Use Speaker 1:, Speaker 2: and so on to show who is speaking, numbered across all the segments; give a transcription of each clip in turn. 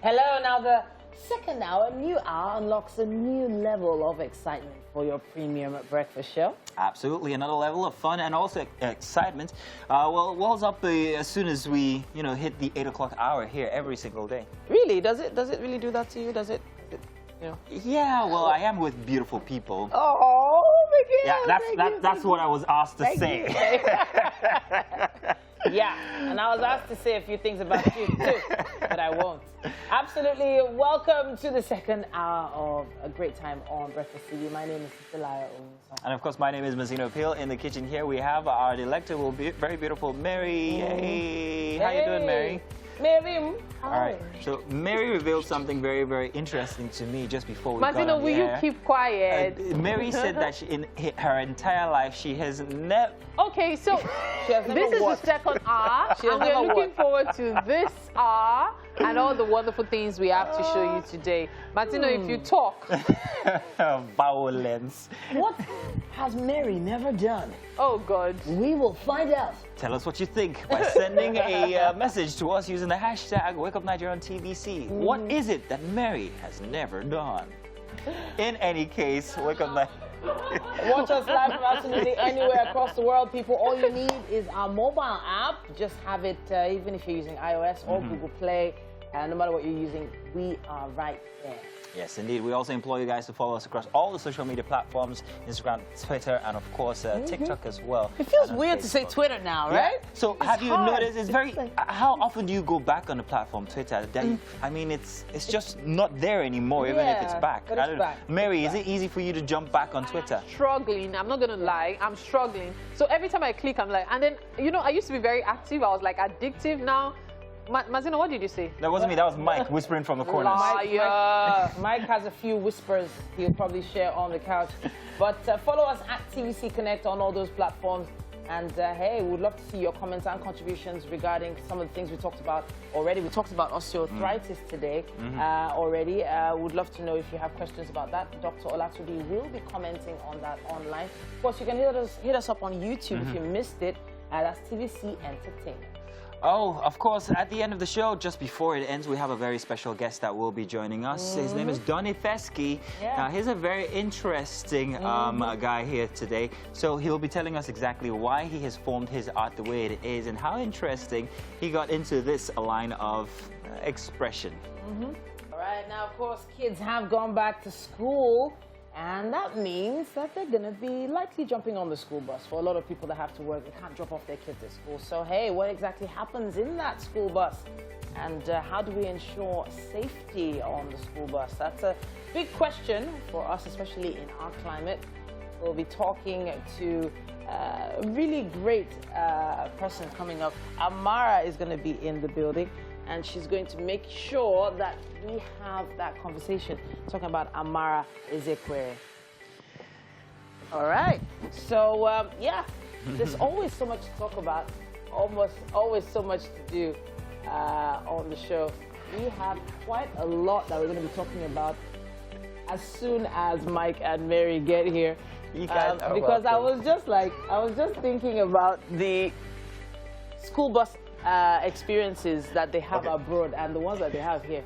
Speaker 1: Hello, now the second hour, new hour, unlocks a new level of excitement for your premium breakfast show.
Speaker 2: Absolutely, another level of fun and also excitement. Well, well's up as soon as we, hit the 8 o'clock hour here every single day.
Speaker 1: Really? Does it really do that to you? Does it?
Speaker 2: Yeah, well, I am with beautiful people.
Speaker 1: Oh,
Speaker 2: yeah, that's what I was asked to say.
Speaker 1: Yeah, and I was asked to say a few things about you too, but I won't. Absolutely, welcome to the second hour of a great time on Breakfast TV. My name is Delia Owusu.
Speaker 2: And of course, my name is Mazino Peel. In the kitchen here, we have our delectable, very beautiful Mary. Hey. How you doing, Mary?
Speaker 1: Mary,
Speaker 2: all right. So Mary revealed something very, very interesting to me just before we got on the
Speaker 3: will
Speaker 2: air.
Speaker 3: You keep quiet?
Speaker 2: Mary said that in her entire life she has never.
Speaker 3: Okay, so this is the second hour, and we are looking forward to this hour and all the wonderful things we have to show you today. Martino, if you talk.
Speaker 2: Violence.
Speaker 1: What has Mary never done?
Speaker 3: Oh, God.
Speaker 1: We will find out.
Speaker 2: Tell us what you think by sending a message to us using the hashtag WakeUpNigeria on TVC. What is it that Mary has never done? In any case, Wake Up Nigeria.
Speaker 1: Watch us live from absolutely anywhere across the world, people. All you need is our mobile app. Just have it, even if you're using iOS or Google Play. No matter what you're using, we are right there.
Speaker 2: Yes, indeed. We also implore you guys to follow us across all the social media platforms, Instagram, Twitter, and of course, TikTok as well.
Speaker 1: It feels weird to say Twitter now, right?
Speaker 2: Yeah. So have you noticed, it's very, how often do you go back on the platform, Twitter? I mean, it's just not there anymore, even if it's back.
Speaker 1: But it's back.
Speaker 2: Mary, is it easy for you to jump back on Twitter?
Speaker 3: Struggling. I'm not going to lie. I'm struggling. So every time I click, I'm like, and then, I used to be very active. I was like addictive now. Mazino, what did you say?
Speaker 2: That wasn't me. That was Mike whispering from the corner.
Speaker 1: Mike has a few whispers he'll probably share on the couch. But follow us at TVC Connect on all those platforms. And hey, we'd love to see your comments and contributions regarding some of the things we talked about already. We talked about osteoarthritis today already. We'd love to know if you have questions about that. Dr. Olatubi will be commenting on that online. Of course, you can hit us up on YouTube if you missed it. That's TVC Entertainment.
Speaker 2: Oh, of course, at the end of the show, just before it ends, we have a very special guest that will be joining us. His name is Don Ifeski.
Speaker 1: Yeah.
Speaker 2: He's a very interesting guy here today. So he'll be telling us exactly why he has formed his art the way it is and how interesting he got into this line of expression.
Speaker 1: All right, now, of course, kids have gone back to school. And that means that they're going to be likely jumping on the school bus. For a lot of people that have to work, they can't drop off their kids at school. So, hey, what exactly happens in that school bus? And how do we ensure safety on the school bus? That's a big question for us, especially in our climate. We'll be talking to a really great person coming up. Amara is going to be in the building. And she's going to make sure that we have that conversation talking about Amara Ezekwere. All right. So, yeah, there's always so much to talk about, always so much to do on the show. We have quite a lot that we're going to be talking about as soon as Mike and Mary get here.
Speaker 2: You guys are
Speaker 1: because
Speaker 2: welcome.
Speaker 1: I was just thinking about the school bus experiences that they have abroad and the ones that they have here.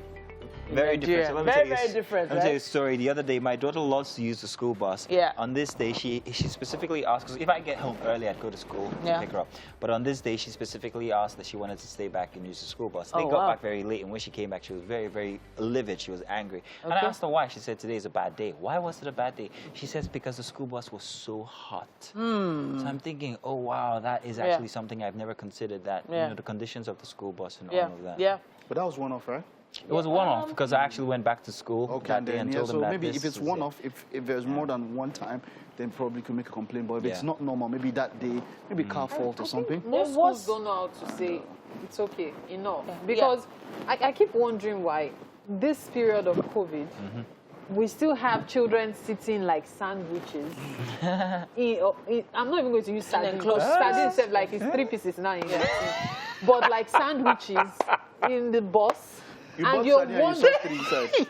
Speaker 2: Very different. So let me
Speaker 1: very different.
Speaker 2: Let me tell you a story. The other day, my daughter loves to use the school bus.
Speaker 1: Yeah.
Speaker 2: On this day, she specifically asked, because if I get home early, I'd go to school to pick her up. But on this day, she specifically asked that she wanted to stay back and use the school bus. They got back very late, and when she came back, she was very, very livid. She was angry. And I asked her why. She said, today is a bad day. Why was it a bad day? She says, because the school bus was so hot. So I'm thinking, oh, wow, that is actually something I've never considered, that, the conditions of the school bus and all of that.
Speaker 1: Yeah.
Speaker 4: But that was one-off, right?
Speaker 2: It was a one-off because I actually went back to school that day and told them
Speaker 4: so
Speaker 2: that
Speaker 4: maybe if it's one-off, if there's more than one time, then probably could make a complaint. But if it's not normal, maybe that day, maybe car fault or something.
Speaker 3: Most schools don't know how to say it's okay, enough. Because I keep wondering why this period of COVID, we still have children sitting like sandwiches. I'm not even going to use sardines. Sardines said like it's 3 pieces now. But like sandwiches in the bus.
Speaker 4: You
Speaker 3: and
Speaker 4: bought
Speaker 3: you're
Speaker 4: sardine and you saw 3 inside.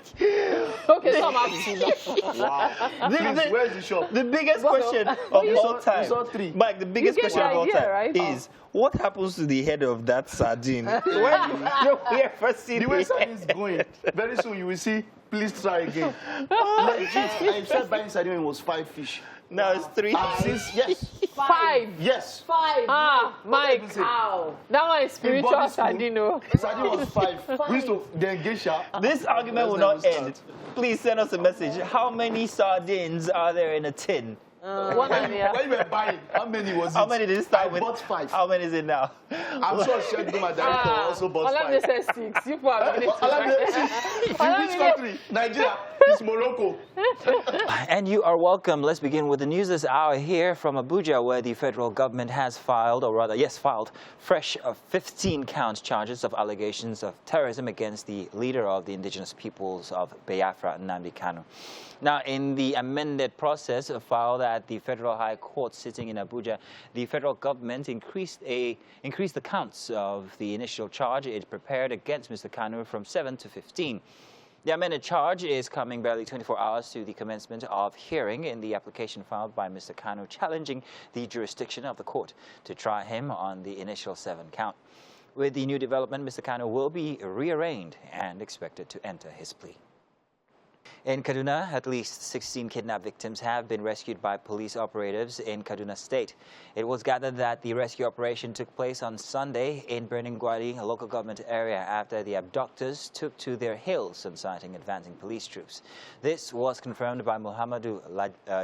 Speaker 3: Okay, so I'm happy.
Speaker 4: Wow. Please, where's the shop?
Speaker 2: The biggest question of all time.
Speaker 4: You saw 3.
Speaker 2: Mike, the biggest
Speaker 3: You get
Speaker 2: question
Speaker 3: the
Speaker 2: of all
Speaker 3: idea,
Speaker 2: time
Speaker 3: right?
Speaker 2: is, what happens to the head of that sardine? When we ever see
Speaker 4: The way
Speaker 2: the
Speaker 4: sardine is going, very soon you will see, please try again. Legit, I started buying sardine when it was 5 fish.
Speaker 2: now it's 3.
Speaker 4: Yes.
Speaker 3: 5.
Speaker 4: Yes.
Speaker 1: 5.
Speaker 3: Ah, Mike.
Speaker 1: Ow.
Speaker 3: That one is spiritual
Speaker 4: body school,
Speaker 3: sardine.
Speaker 4: Sardine was 5. We used to then geisha.
Speaker 2: This argument will not end. Please send us a message. How many sardines are there in a tin?
Speaker 3: One idea.
Speaker 4: When you were buying, how many was it?
Speaker 2: How many did it start with?
Speaker 4: I bought 5.
Speaker 2: How many is it now?
Speaker 4: I'm sure Sheikh, my director, also bought 5.
Speaker 3: Olamide says 6. You put
Speaker 4: Which country? Nigeria. It's Morocco.
Speaker 2: And you are welcome. Let's begin with the news this hour here from Abuja, where the federal government has filed, or rather, yes, filed, fresh 15-count charges of allegations of terrorism against the leader of the indigenous peoples of Biafra, Nnamdi Kanu. Now, in the amended process filed at the Federal High Court sitting in Abuja, the federal government increased the counts of the initial charge it prepared against Mr. Kanu from 7 to 15. The amended charge is coming barely 24 hours to the commencement of hearing in the application filed by Mr. Kanu challenging the jurisdiction of the court to try him on the initial 7-count. With the new development, Mr. Kanu will be rearraigned and expected to enter his plea. In Kaduna, at least 16 kidnapped victims have been rescued by police operatives in Kaduna State. It was gathered that the rescue operation took place on Sunday in Birnin-Gwari, a local government area, after the abductors took to their hills, inciting advancing police troops. This was confirmed by Muhammadu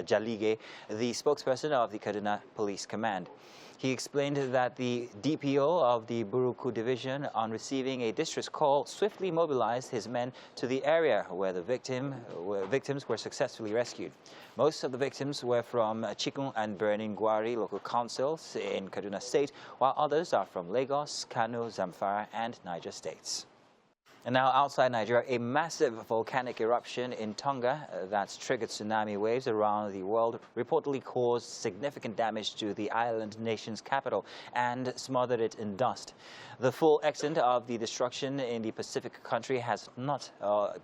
Speaker 2: Jalige, the spokesperson of the Kaduna Police Command. He explained that the DPO of the Buruku Division, on receiving a distress call, swiftly mobilized his men to the area where the victims were successfully rescued. Most of the victims were from Chikun and Birnin-Gwari local councils in Kaduna State, while others are from Lagos, Kano, Zamfara, and Niger states. And now outside Nigeria, a massive volcanic eruption in Tonga that's triggered tsunami waves around the world reportedly caused significant damage to the island nation's capital and smothered it in dust. The full extent of the destruction in the Pacific country has not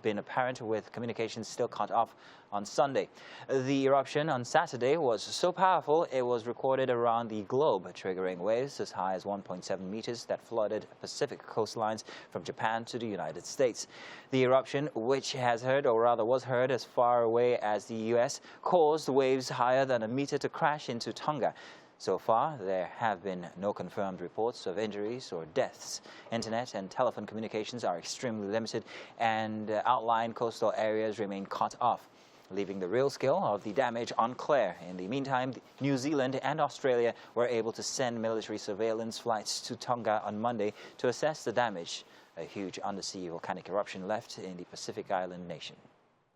Speaker 2: been apparent, with communications still cut off on Sunday. The eruption on Saturday was so powerful it was recorded around the globe, triggering waves as high as 1.7 meters that flooded Pacific coastlines from Japan to the United States. The eruption, which was heard as far away as the U.S., caused waves higher than a meter to crash into Tonga. So far, there have been no confirmed reports of injuries or deaths. Internet and telephone communications are extremely limited, and outlying coastal areas remain cut off, leaving the real scale of the damage unclear. In the meantime, New Zealand and Australia were able to send military surveillance flights to Tonga on Monday to assess the damage a huge undersea volcanic eruption left in the Pacific island nation.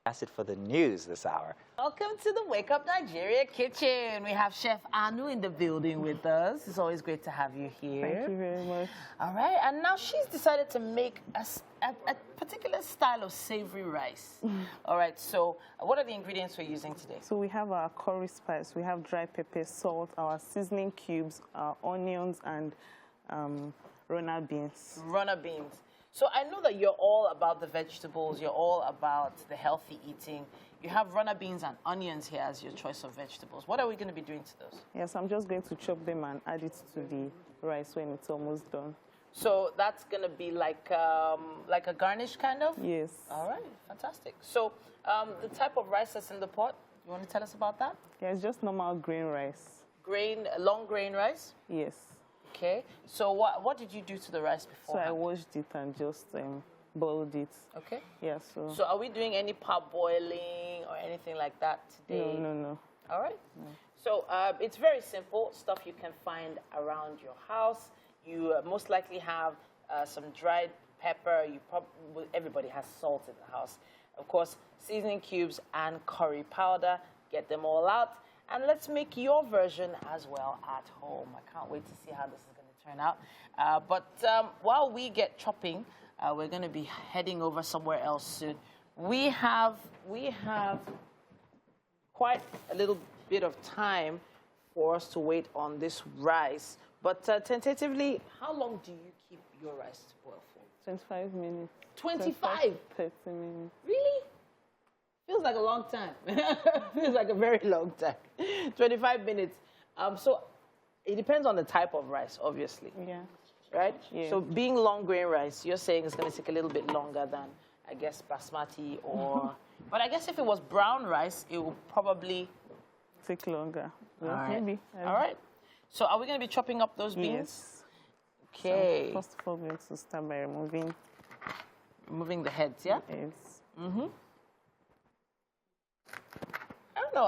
Speaker 2: That's it for the news this hour.
Speaker 1: Welcome to the Wake Up Nigeria kitchen. We have Chef Anu in the building with us. It's always great to have you here.
Speaker 5: Thank you very much.
Speaker 1: All right, and now she's decided to make a particular style of savory rice. All right, so what are the ingredients we're using today?
Speaker 5: So we have our curry spice, we have dry pepper, salt, our seasoning cubes, our onions, and runner beans.
Speaker 1: Runner beans. So I know that you're all about the vegetables, you're all about the healthy eating. You have runner beans and onions here as your choice of vegetables. What are we going to be doing to those?
Speaker 5: Yes, I'm just going to chop them and add it to the rice when it's almost done.
Speaker 1: So that's going to be like a garnish kind of?
Speaker 5: Yes.
Speaker 1: All right, fantastic. So the type of rice that's in the pot, you want to tell us about that?
Speaker 5: Yeah, it's just normal grain rice.
Speaker 1: Long grain rice?
Speaker 5: Yes.
Speaker 1: Okay. So what did you do to the rice before?
Speaker 5: So I washed it and just boiled it.
Speaker 1: Okay.
Speaker 5: Yeah, so.
Speaker 1: So are we doing any parboiling or anything like that today?
Speaker 5: No.
Speaker 1: All right.
Speaker 5: No.
Speaker 1: So it's very simple, stuff you can find around your house. You most likely have some dried pepper. Everybody has salt in the house. Of course, seasoning cubes and curry powder. Get them all out. And let's make your version as well at home. I can't wait to see how this is going to turn out. But while we get chopping, we're going to be heading over somewhere else soon. We have quite a little bit of time for us to wait on this rice. But tentatively, how long do you keep your rice to boil for?
Speaker 5: 25 minutes.
Speaker 1: 25?
Speaker 5: 30 minutes.
Speaker 1: Really? Feels like a long time. Feels like a very long time. 25 minutes. So it depends on the type of rice, obviously.
Speaker 5: Yeah.
Speaker 1: Right?
Speaker 5: Yeah.
Speaker 1: So being long grain rice, you're saying it's going to take a little bit longer than, I guess, basmati or... But I guess if it was brown rice, it will probably...
Speaker 5: Take longer.
Speaker 1: All
Speaker 5: Well,
Speaker 1: right.
Speaker 5: maybe.
Speaker 1: All right. So are we going to be chopping up those beans?
Speaker 5: Yes.
Speaker 1: Okay.
Speaker 5: So first of all, we're going to start by removing
Speaker 1: the heads, yeah?
Speaker 5: heads.
Speaker 1: I don't know.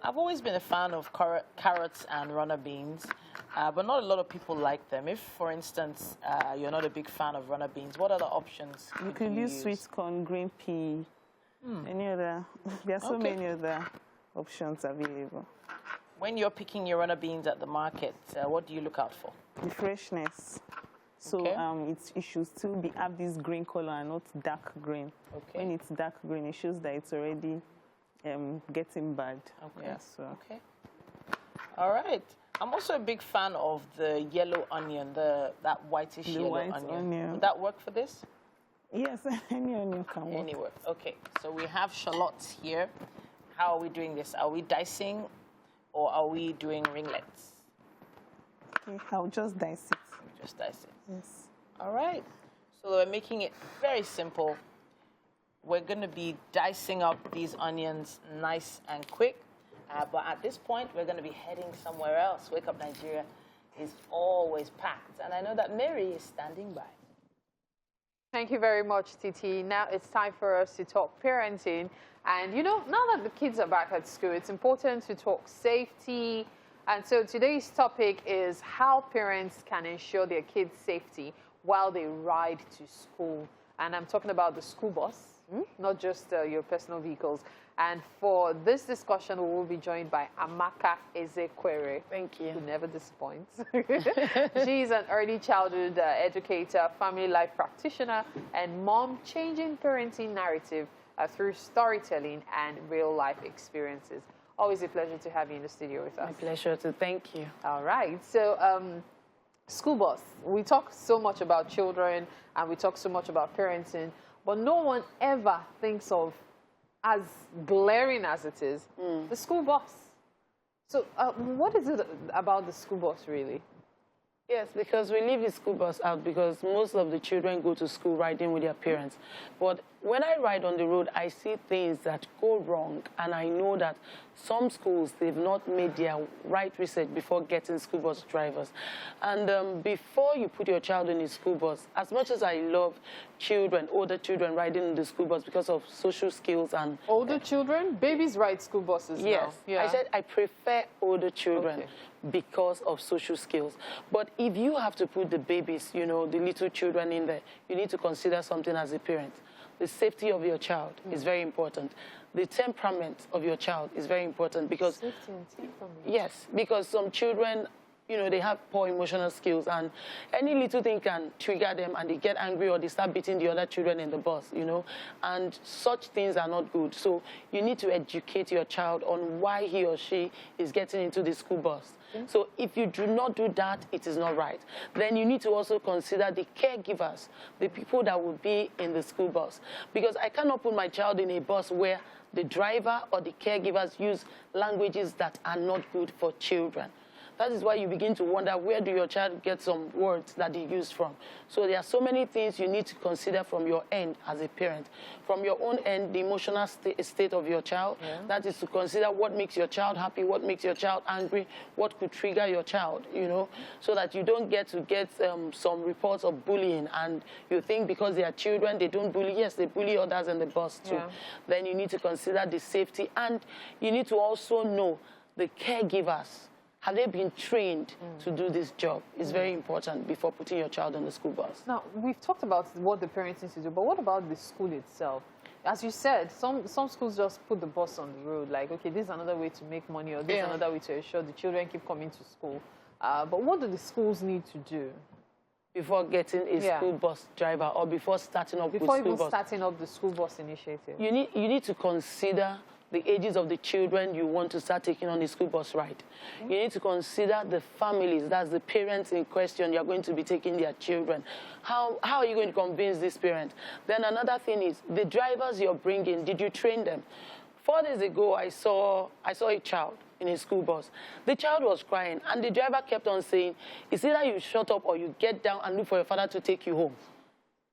Speaker 1: I've always been a fan of carrots and runner beans, but not a lot of people like them. If, for instance, you're not a big fan of runner beans, what other options?
Speaker 5: You could use sweet corn, green pea, any other. There are so many other options available.
Speaker 1: When you're picking your runner beans at the market, what do you look out for?
Speaker 5: The freshness. So it should still have this green color and not dark green.
Speaker 1: Okay.
Speaker 5: When it's dark green, it shows that it's already getting bad.
Speaker 1: Okay.
Speaker 5: Yeah, so.
Speaker 1: Okay. All right. I'm also a big fan of the yellow onion, that whitish yellow onion. Would that work for this?
Speaker 5: Yes, any onion can work.
Speaker 1: Any work. Okay. So we have shallots here. How are we doing this? Are we dicing or are we doing ringlets?
Speaker 5: Okay, I'll just dice it.
Speaker 1: Just dice it.
Speaker 5: Yes.
Speaker 1: All right. So we're making it very simple. We're going to be dicing up these onions nice and quick. But at this point, we're going to be heading somewhere else. Wake Up Nigeria is always packed. And I know that Mary is standing by.
Speaker 3: Thank you very much, Titi. Now it's time for us to talk parenting. And, you know, now that the kids are back at school, it's important to talk safety. And so today's topic is how parents can ensure their kids' safety while they ride to school. And I'm talking about the school bus, not just your personal vehicles. And for this discussion, we will be joined by Amaka Ezekwere.
Speaker 6: Thank you.
Speaker 3: Who never disappoints. She's an early childhood educator, family life practitioner, and mom changing parenting narrative through storytelling and real-life experiences. Always a pleasure to have you in the studio with us.
Speaker 6: My pleasure too. Thank you.
Speaker 3: All right. So, school bus. We talk so much about children and we talk so much about parenting, but no one ever thinks of, as glaring as it is, the school bus. So, what is it about the school bus, really?
Speaker 6: Yes, because we leave the school bus out because most of the children go to school riding with their parents. But when I ride on the road, I see things that go wrong, and I know that some schools, they've not made their right research before getting school bus drivers. And before you put your child in a school bus, as much as I love children, older children riding in the school bus because of social skills and...
Speaker 3: Older children? Babies ride school buses now.
Speaker 6: Yes.
Speaker 3: Yeah.
Speaker 6: I said I prefer older children.
Speaker 3: Okay.
Speaker 6: Because of social skills. But if you have to put the babies, you know, the little children in there, you need to consider something as a parent. The safety of your child is very important. The temperament of your child is very important because...
Speaker 3: Safety and temperament.
Speaker 6: Yes, because some children, you know, they have poor emotional skills and any little thing can trigger them and they get angry or they start beating the other children in the bus, you know, and such things are not good. So you need to educate your child on why he or she is getting into the school bus. So if you do not do that, it is not right. Then you need to also consider the caregivers, the people that will be in the school bus. Because I cannot put my child in a bus where the driver or the caregivers use languages that are not good for children. That is why you begin to wonder, where do your child get some words that they use from? So there are so many things you need to consider from your end as a parent. From your own end, the emotional state of your child, that is to consider what makes your child happy, what makes your child angry, what could trigger your child, you know, so that you don't get some reports of bullying and you think because they are children, they don't bully. Yes, they bully others in the bus too. Yeah. Then you need to consider the safety and you need to also know the caregivers. Have they been trained to do this job? It's very important before putting your child on the school bus.
Speaker 3: Now, we've talked about what the parents need to do, but what about the school itself? As you said, some schools just put the bus on the road, like, okay, this is another way to make money, or this is another way to ensure the children keep coming to school. But what do the schools need to do?
Speaker 6: Before getting a school bus driver or before starting up with school bus?
Speaker 3: Before even starting up the school bus initiative?
Speaker 6: You need to consider the ages of the children you want to start taking on the school bus ride. You need to consider the families, that's the parents in question you're going to be taking their children. How are you going to convince these parents? Then another thing is, the drivers you're bringing, did you train them? 4 days ago, I saw a child in a school bus. The child was crying, and the driver kept on saying, it's either you shut up or you get down and look for your father to take you home.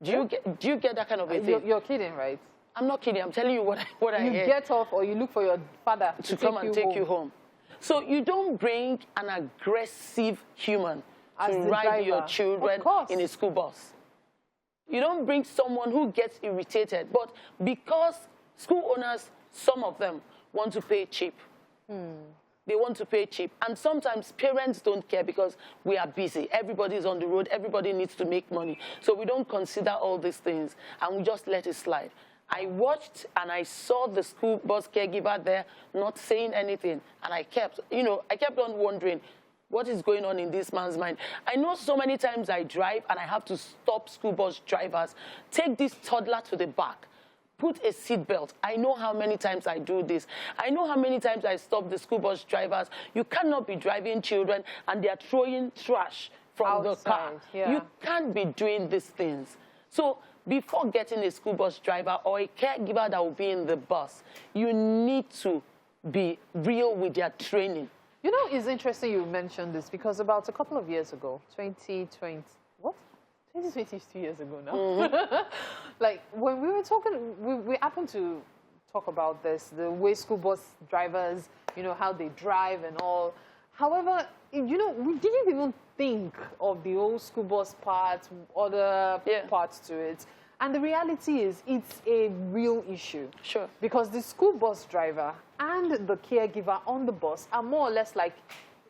Speaker 6: Do you get that kind of a thing?
Speaker 3: You're kidding, right?
Speaker 6: I'm not kidding. I'm telling you what I hear.
Speaker 3: You get off or you look for your father
Speaker 6: to come and take you home. So you don't bring an aggressive human to ride your children in a school bus. You don't bring someone who gets irritated. But because school owners, some of them, want to pay cheap. They want to pay cheap. And sometimes parents don't care because we are busy. Everybody's on the road. Everybody needs to make money. So we don't consider all these things, and we just let it slide. I watched and I saw the school bus caregiver there not saying anything. And I kept on wondering, what is going on in this man's mind? I know so many times I drive and I have to stop school bus drivers, take this toddler to the back, put a seatbelt. I know how many times I do this. I know how many times I stop the school bus drivers. You cannot be driving children and they are throwing trash from the car.
Speaker 3: Yeah.
Speaker 6: You can't be doing these things. So before getting a school bus driver or a caregiver that will be in the bus, you need to be real with their training.
Speaker 3: You know, it's interesting you mentioned this because about a couple of years ago, 2020, what? 2020 is 2 years ago now. Like, when we were talking, we happened to talk about this, the way school bus drivers, you know, how they drive and all. However, you know, we didn't even think of the old school bus parts, other parts to it. And the reality is, it's a real issue.
Speaker 6: Sure.
Speaker 3: Because the school bus driver and the caregiver on the bus are more or less like,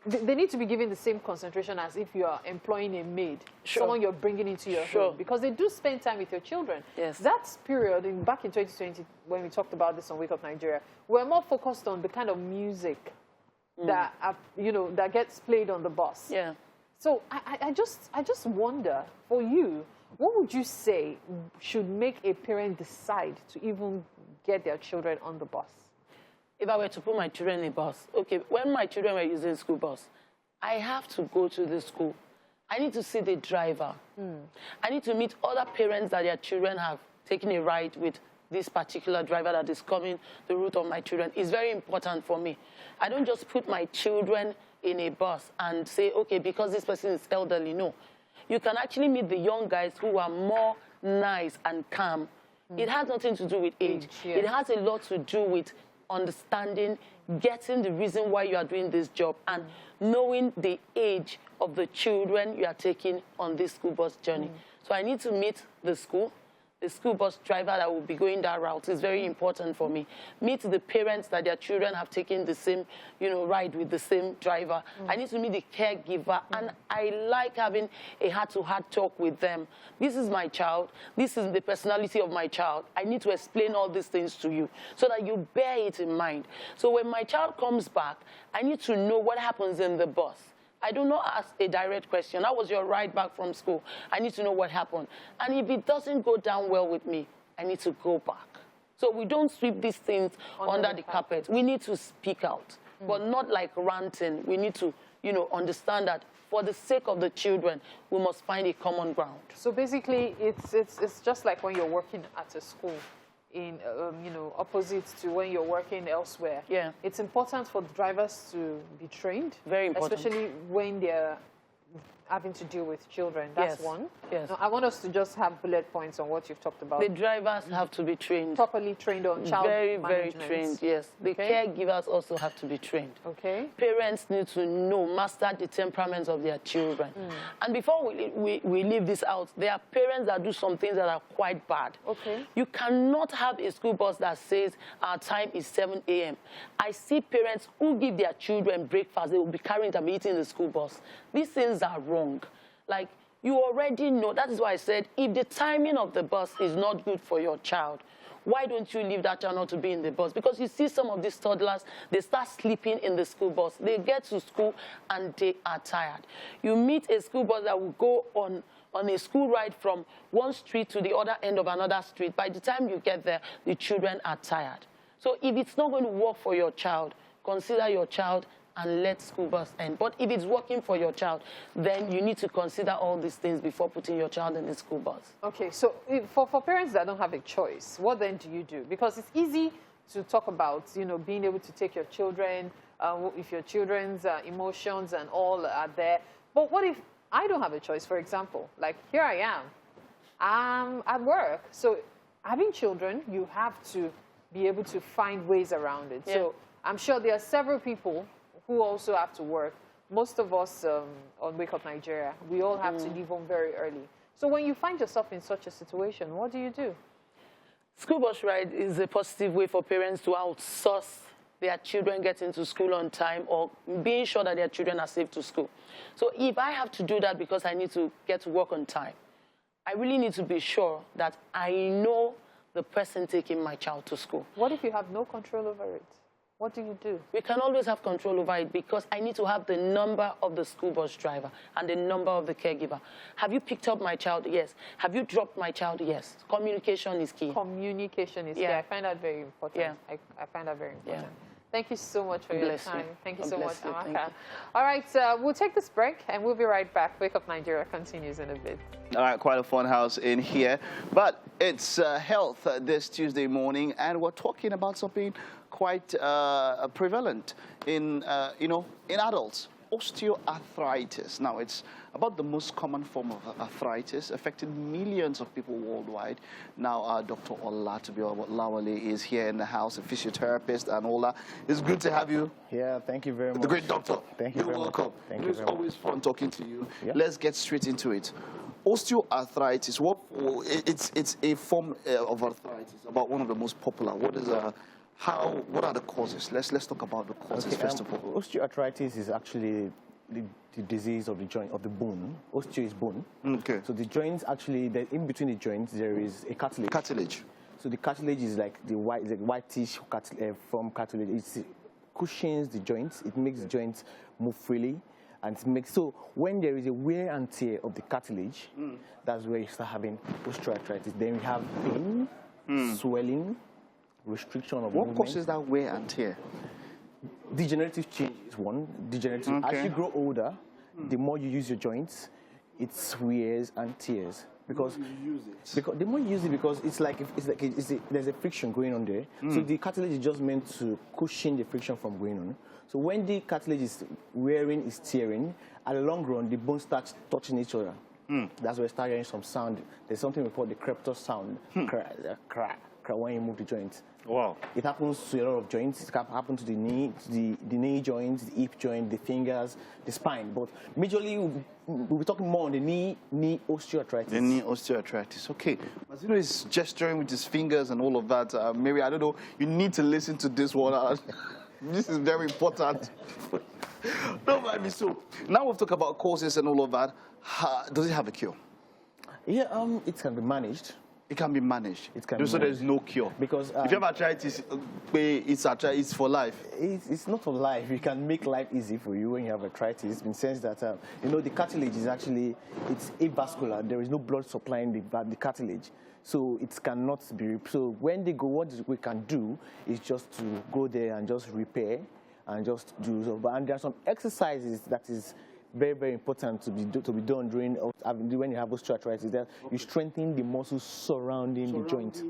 Speaker 3: they need to be given the same concentration as if you are employing a maid, someone you're bringing into your home, because they do spend time with your children.
Speaker 6: Yes.
Speaker 3: That period, back in 2020, when we talked about this on Wake Up Nigeria, we're more focused on the kind of music that, you know, that gets played on the bus.
Speaker 6: Yeah.
Speaker 3: So I just wonder, for you, what would you say should make a parent decide to even get their children on the bus?
Speaker 6: If I were to put my children in a bus, okay, when my children were using school bus, I have to go to the school. I need to see the driver. I need to meet other parents that their children have taken a ride with this particular driver that is coming the route of my children. It's very important for me. I don't just put my children in a bus and say, okay, because this person is elderly. No. You can actually meet the young guys who are more nice and calm. It has nothing to do with age. It has a lot to do with understanding, getting the reason why you are doing this job, and knowing the age of the children you are taking on this school bus journey. So I need to meet the school bus driver that will be going that route is very important for me. Meet the parents that their children have taken the same, you know, ride with the same driver. I need to meet the caregiver, and I like having a heart-to-heart talk with them. This is my child. This is the personality of my child. I need to explain all these things to you so that you bear it in mind. So when my child comes back, I need to know what happens in the bus. I do not ask a direct question. How was your ride back from school? I need to know what happened. And if it doesn't go down well with me, I need to go back. So we don't sweep these things under the carpet. We need to speak out, but not like ranting. We need to, you know, understand that for the sake of the children, we must find a common ground.
Speaker 3: So basically, it's just like when you're working at a school, in you know, opposite to when you're working elsewhere.
Speaker 6: Yeah.
Speaker 3: It's important for the drivers to be trained.
Speaker 6: Very important.
Speaker 3: Especially when they're having to deal with children. That's one.
Speaker 6: Yes.
Speaker 3: Now, I want us to just have bullet points on what you've talked about.
Speaker 6: The drivers have to be trained.
Speaker 3: Properly trained on child management.
Speaker 6: Very trained, yes. The caregivers also have to be trained. Okay. Parents need to know, master the temperaments of their children. And before we leave this out, there are parents that do some things that are quite bad. Okay. You cannot have a school bus that says our time is 7 a.m. I see parents who give their children breakfast. They will be carrying them eating in the school bus. These things are wrong. Like, you already know. That is why I said, if the timing of the bus is not good for your child, why don't you leave that child not to be in the bus? Because you see some of these toddlers, they start sleeping in the school bus. They get to school and they are tired. You meet a school bus that will go on a school ride from one street to the other end of another street. By the time you get there, the children are tired. So if it's not going to work for your child, consider your child and let school bus end. But if it's working for your child, then you need to consider all these things before putting your child in the school bus.
Speaker 3: Okay, so for parents that don't have a choice, what then do you do? Because it's easy to talk about, you know, being able to take your children, if your children's emotions and all are there. But what if I don't have a choice, for example? Like, here I am. I'm at work. So having children, you have to be able to find ways around it. Yeah. So I'm sure there are several people who also have to work. Most of us on Wake Up Nigeria, we all have to leave home very early. So when you find yourself in such a situation, what do you do?
Speaker 6: School bus ride is a positive way for parents to outsource their children getting to school on time or being sure that their children are safe to school. So if I have to do that because I need to get to work on time, I really need to be sure that I know the person taking my child to school.
Speaker 3: What if you have no control over it? What do you do?
Speaker 6: We can always have control over it because I need to have the number of the school bus driver and the number of the caregiver. Have you picked up my child? Yes. Have you dropped my child? Yes. Communication is key.
Speaker 3: Communication is key. I find that very important. Yeah. I find that very important. Yeah. Thank you so much for your time. Thank you so much, Amaka. All right, we'll take this break and we'll be right back. Wake Up Nigeria continues in a bit.
Speaker 4: All right, quite a fun house in here. But it's health this Tuesday morning, and we're talking about something quite prevalent in, in adults. Osteoarthritis. Now, it's about the most common form of arthritis affecting millions of people worldwide. Now, Dr. Olawale is here in the house, a physiotherapist and all that. It's good to have you.
Speaker 7: Yeah, thank you very much.
Speaker 4: The great doctor.
Speaker 7: Thank you very much.
Speaker 4: Welcome.
Speaker 7: Thank you very much.
Speaker 4: It's always fun talking to you.
Speaker 7: Yeah.
Speaker 4: Let's get straight into it. Osteoarthritis, it's a form of arthritis, about one of the most popular. What are the causes? Let's talk about the causes first of all.
Speaker 7: Osteoarthritis is actually the disease of the joint, of the bone. Osteo is bone.
Speaker 4: Okay.
Speaker 7: So the joints actually, in between the joints, there is a cartilage.
Speaker 4: Cartilage. So
Speaker 7: the cartilage is like the whitish from cartilage. It cushions the joints. It makes the joints move freely. And so when there is a wear and tear of the cartilage, that's where you start having osteoarthritis. Then we have pain, swelling, restriction of movement.
Speaker 4: What causes that wear and tear?
Speaker 7: Degenerative change is one. Degenerative.
Speaker 4: Okay.
Speaker 7: As you grow older, the more you use your joints, it wears and tears. Because the more you use it, because there's a friction going on there. So the cartilage is just meant to cushion the friction from going on. So when the cartilage is wearing, is tearing, at the long run, the bones start touching each other. That's where you start hearing some sound. There's something we call the crepitus sound, crack, when you move the joint.
Speaker 4: Wow.
Speaker 7: It happens to a lot of joints. It can happen to the knee joint, the hip joint, the fingers, the spine. But majorly, we'll be talking more on the knee osteoarthritis.
Speaker 4: The knee osteoarthritis. Okay. Mazino is gesturing with his fingers and all of that. Mary, I don't know. You need to listen to this one. This is very important. Don't mind me. So now we've talked about causes and all of that. Does it have a cure?
Speaker 7: Yeah, it can be managed.
Speaker 4: It can be managed.
Speaker 7: It can be
Speaker 4: so there's no cure.
Speaker 7: Because
Speaker 4: if you have arthritis, it's for life.
Speaker 7: It's not for life. You can make life easy for you when you have arthritis, in the sense that the cartilage is actually it's avascular. There is no blood supplying the cartilage, so it cannot be. So when they go, what we can do is just to go there and just repair and just do so. And there are some exercises that is very, very important to be done when you have osteoarthritis. That you strengthen the muscles surrounding the joint.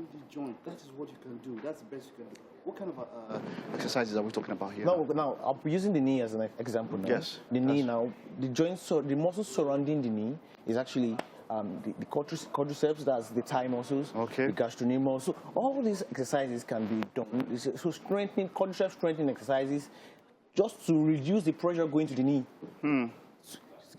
Speaker 4: That is what you can do. That's the best you can do. What kind of exercises are we talking about here?
Speaker 7: Now I'll be using the knee as an example now.
Speaker 4: Yes.
Speaker 7: The knee now, the joints, the muscles surrounding the knee is actually the quadriceps, that's the thigh muscles,
Speaker 4: okay,
Speaker 7: the gastrocnemius muscle. All these exercises can be done. So strengthening, quadriceps strengthening exercises, just to reduce the pressure going to the knee.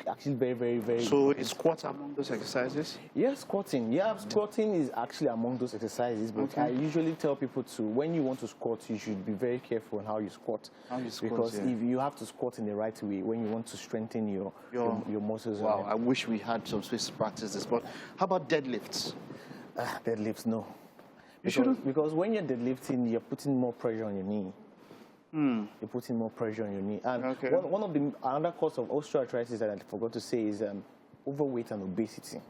Speaker 7: Actually very, very, very.
Speaker 4: So is squat among those exercises?
Speaker 7: Yeah, squatting. Yeah, squatting is actually among those exercises. But I usually tell people when you want to squat, you should be very careful on how you squat. Because if you have to squat in the right way when you want to strengthen your muscles.
Speaker 4: Wow, I wish we had some space to practice this. But how about deadlifts?
Speaker 7: Deadlifts, no. Because when you're deadlifting, you're putting more pressure on your knee. You're putting more pressure on your knee. And one of the another cause of osteoarthritis that I forgot to say is overweight and obesity.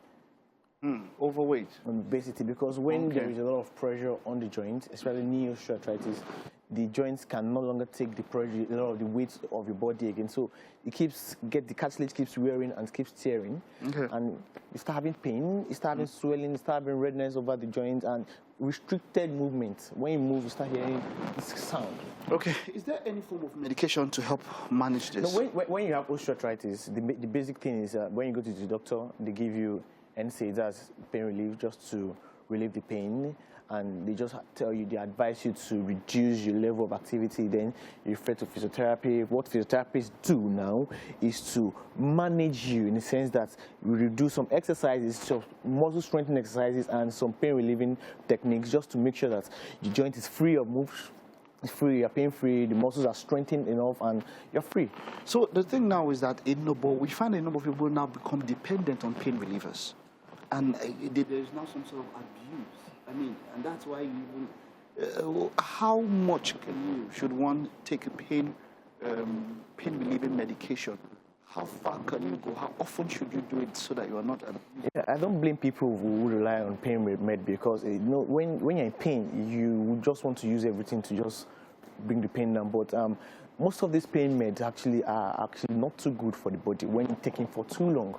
Speaker 4: Overweight.
Speaker 7: Obesity, because when there is a lot of pressure on the joint, especially knee osteoarthritis, the joints can no longer take the pressure, a lot of the weight of your body again. So it the cartilage keeps wearing and keeps tearing, and you start having pain, you start having swelling, you start having redness over the joint, and restricted movement. When you move, you start hearing this sound.
Speaker 4: Okay. Is there any form of medication to help manage this?
Speaker 7: No, when you have osteoarthritis, the basic thing is when you go to the doctor, they give you NSAIDs, that's pain relief, just to relieve the pain, and they just tell you, they advise you to reduce your level of activity. Then you refer to physiotherapy. What physiotherapists do now is to manage you in the sense that we do some exercises, some muscle strengthening exercises and some pain relieving techniques, just to make sure that the joint is free of moves. It's free, you're pain-free, the muscles are strengthened enough, and you're free.
Speaker 4: So the thing now is that we find a number of people now become dependent on pain relievers. And there's now some sort of abuse. I mean, and that's why how much should one take a pain relieving medication? How far can you go? How often should you do it so that you are not abused?
Speaker 7: Yeah, I don't blame people who rely on pain med, because when you're in pain, you just want to use everything to just bring the pain down. But most of these pain meds are not too good for the body when taken for too long.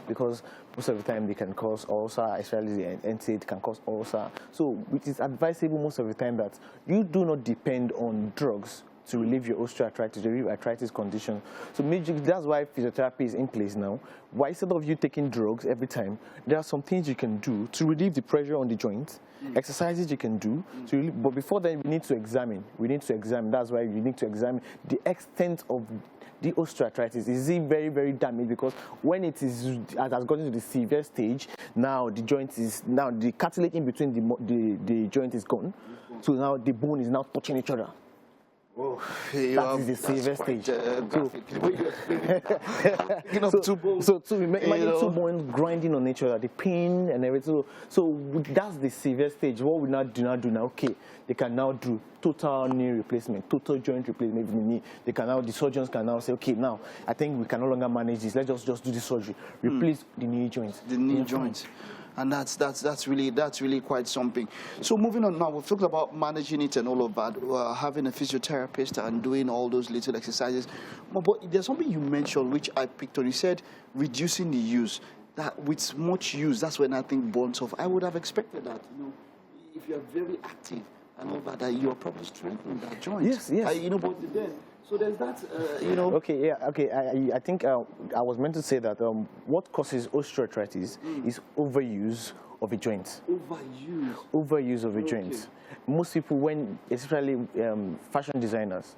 Speaker 7: Because most of the time they can cause ulcer, especially the NSAID can cause ulcer. So it is advisable most of the time that you do not depend on drugs to relieve your osteoarthritis, relieve arthritis condition. So that's why physiotherapy is in place now. Why, instead of you taking drugs every time, there are some things you can do to relieve the pressure on the joint, exercises you can do. But before then, we need to examine. That's why you need to examine the extent of the osteoarthritis. Is it very, very damaged? Because when it has gotten to the severe stage, now the cartilage in between the joint is gone. So now the bone is now touching each other.
Speaker 4: Oh,
Speaker 7: that is the severe stage. So imagine two bones grinding on each other, the pain and everything. So that's the severe stage. What we do now, okay, they can now do total knee replacement, total joint replacement in the knee. The surgeons can now say, okay, now I think we can no longer manage this. Let's just do the surgery, replace the knee joints.
Speaker 4: The knee joints. And that's really quite something. So moving on now, we've talked about managing it and all of that, having a physiotherapist and doing all those little exercises. But there's something you mentioned which I picked on. You said reducing the use. That with much use, that's when I think burns off. I would have expected that. If you're very active and all that you are probably strengthening that joint.
Speaker 7: Yes.
Speaker 4: But then. So there's that,
Speaker 7: Okay, I think I was meant to say that what causes osteoarthritis is overuse of a joint. Overuse of a joint. Most people, especially fashion designers,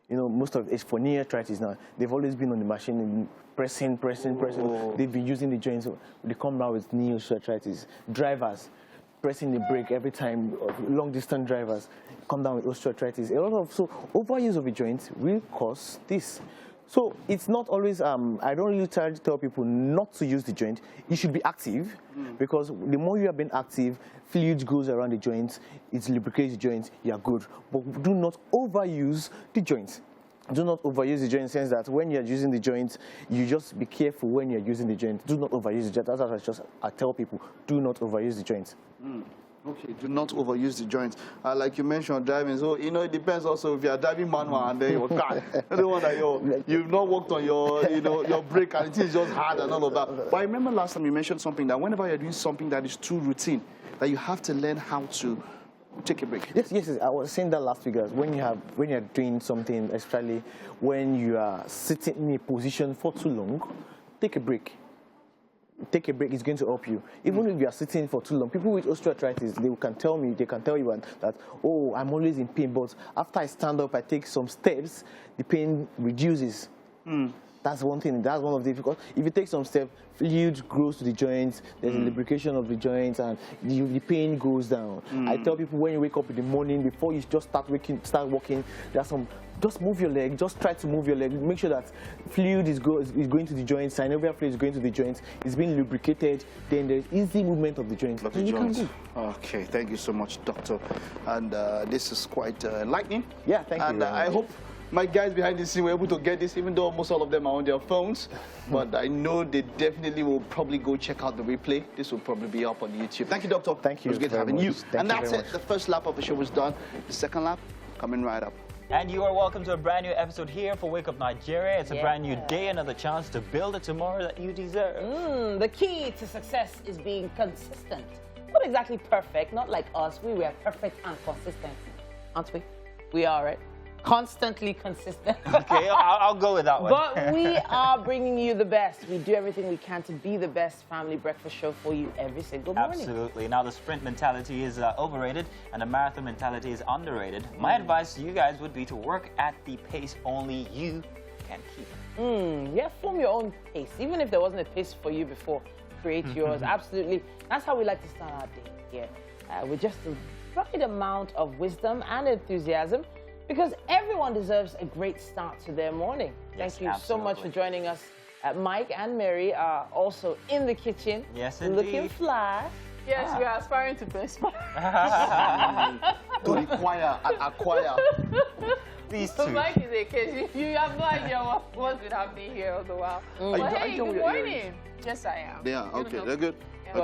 Speaker 7: most of it's for knee arthritis now. They've always been on the machine pressing. Oh. They've been using the joints. So they come down with knee osteoarthritis. Drivers, pressing the brake every time, long-distance drivers come down with osteoarthritis. So overuse of a joint will cause this. So it's not always, I don't really tell people not to use the joint. You should be active, because the more you have been active, fluid goes around the joints, it lubricates the joints, you are good. But do not overuse the joints. Do not overuse the joint in the sense that when you're using the joint, you just be careful when you're using the joint. Do not overuse the joint. That's what I tell people. Do not overuse the joint.
Speaker 4: Okay, do not overuse the joints. Like you mentioned, driving. So, it depends also if you are driving manual and then your car. The one that you've not worked on your brake and it is just hard and all of that. But I remember last time you mentioned something that whenever you're doing something that is too routine, that you have to learn how to take a break.
Speaker 7: Yes. I was saying that last week, guys. When you're doing something, especially when you are sitting in a position for too long, take a break. Take a break is going to help you. Even if you are sitting for too long, people with osteoarthritis, they can tell you that, oh, I'm always in pain, but after I stand up, I take some steps, the pain reduces. That's one thing. That's one of the difficult. If you take some steps, fluid grows to the joints, there's a lubrication of the joints, and the pain goes down. I tell people when you wake up in the morning, before you just start walking, just move your leg, just try to move your leg. Make sure that fluid is going to the joints, synovial fluid is going to the joints, it's being lubricated, then there's easy movement of the joints.
Speaker 4: Okay, thank you so much, doctor. And this is quite enlightening.
Speaker 7: Yeah, thank you.
Speaker 4: And I hope my guys behind the scene were able to get this, even though almost all of them are on their phones. But I know they definitely will probably go check out the replay. This will probably be up on YouTube. Thank you, Doctor.
Speaker 7: Thank you.
Speaker 4: It was good having you.
Speaker 7: Thank
Speaker 4: and
Speaker 7: you
Speaker 4: that's
Speaker 7: very
Speaker 4: it.
Speaker 7: much.
Speaker 4: The first lap of the show was done. The second lap coming right up.
Speaker 2: And you are welcome to a brand new episode here for Wake Up Nigeria. It's a brand new day, another chance to build a tomorrow that you deserve.
Speaker 1: The key to success is being consistent. Not exactly perfect, not like us. We were perfect and consistent, aren't we? We are, right? Constantly consistent.
Speaker 2: Okay, I'll go with that one.
Speaker 1: But we are bringing you the best. We do everything we can to be the best family breakfast show for you every single morning.
Speaker 2: Absolutely. Now, the sprint mentality is overrated and the marathon mentality is underrated. My advice to you guys would be to work at the pace only you can keep.
Speaker 1: Yeah, form your own pace. Even if there wasn't a pace for you before, create yours. Absolutely. That's how we like to start our day here. With just the right amount of wisdom and enthusiasm, because everyone deserves a great start to their morning.
Speaker 2: Yes,
Speaker 1: Thank you so much for joining us. Mike and Mary are also in the kitchen.
Speaker 2: Yes,
Speaker 1: looking
Speaker 2: indeed.
Speaker 1: fly.
Speaker 3: Yes, we are aspiring to best.
Speaker 4: To acquire.
Speaker 2: These
Speaker 3: So
Speaker 2: two.
Speaker 3: Mike is a case. You have no idea what's been happening here all the while. But hey, good morning. Yes, I am.
Speaker 4: Yeah, okay, they're good.
Speaker 3: Yeah.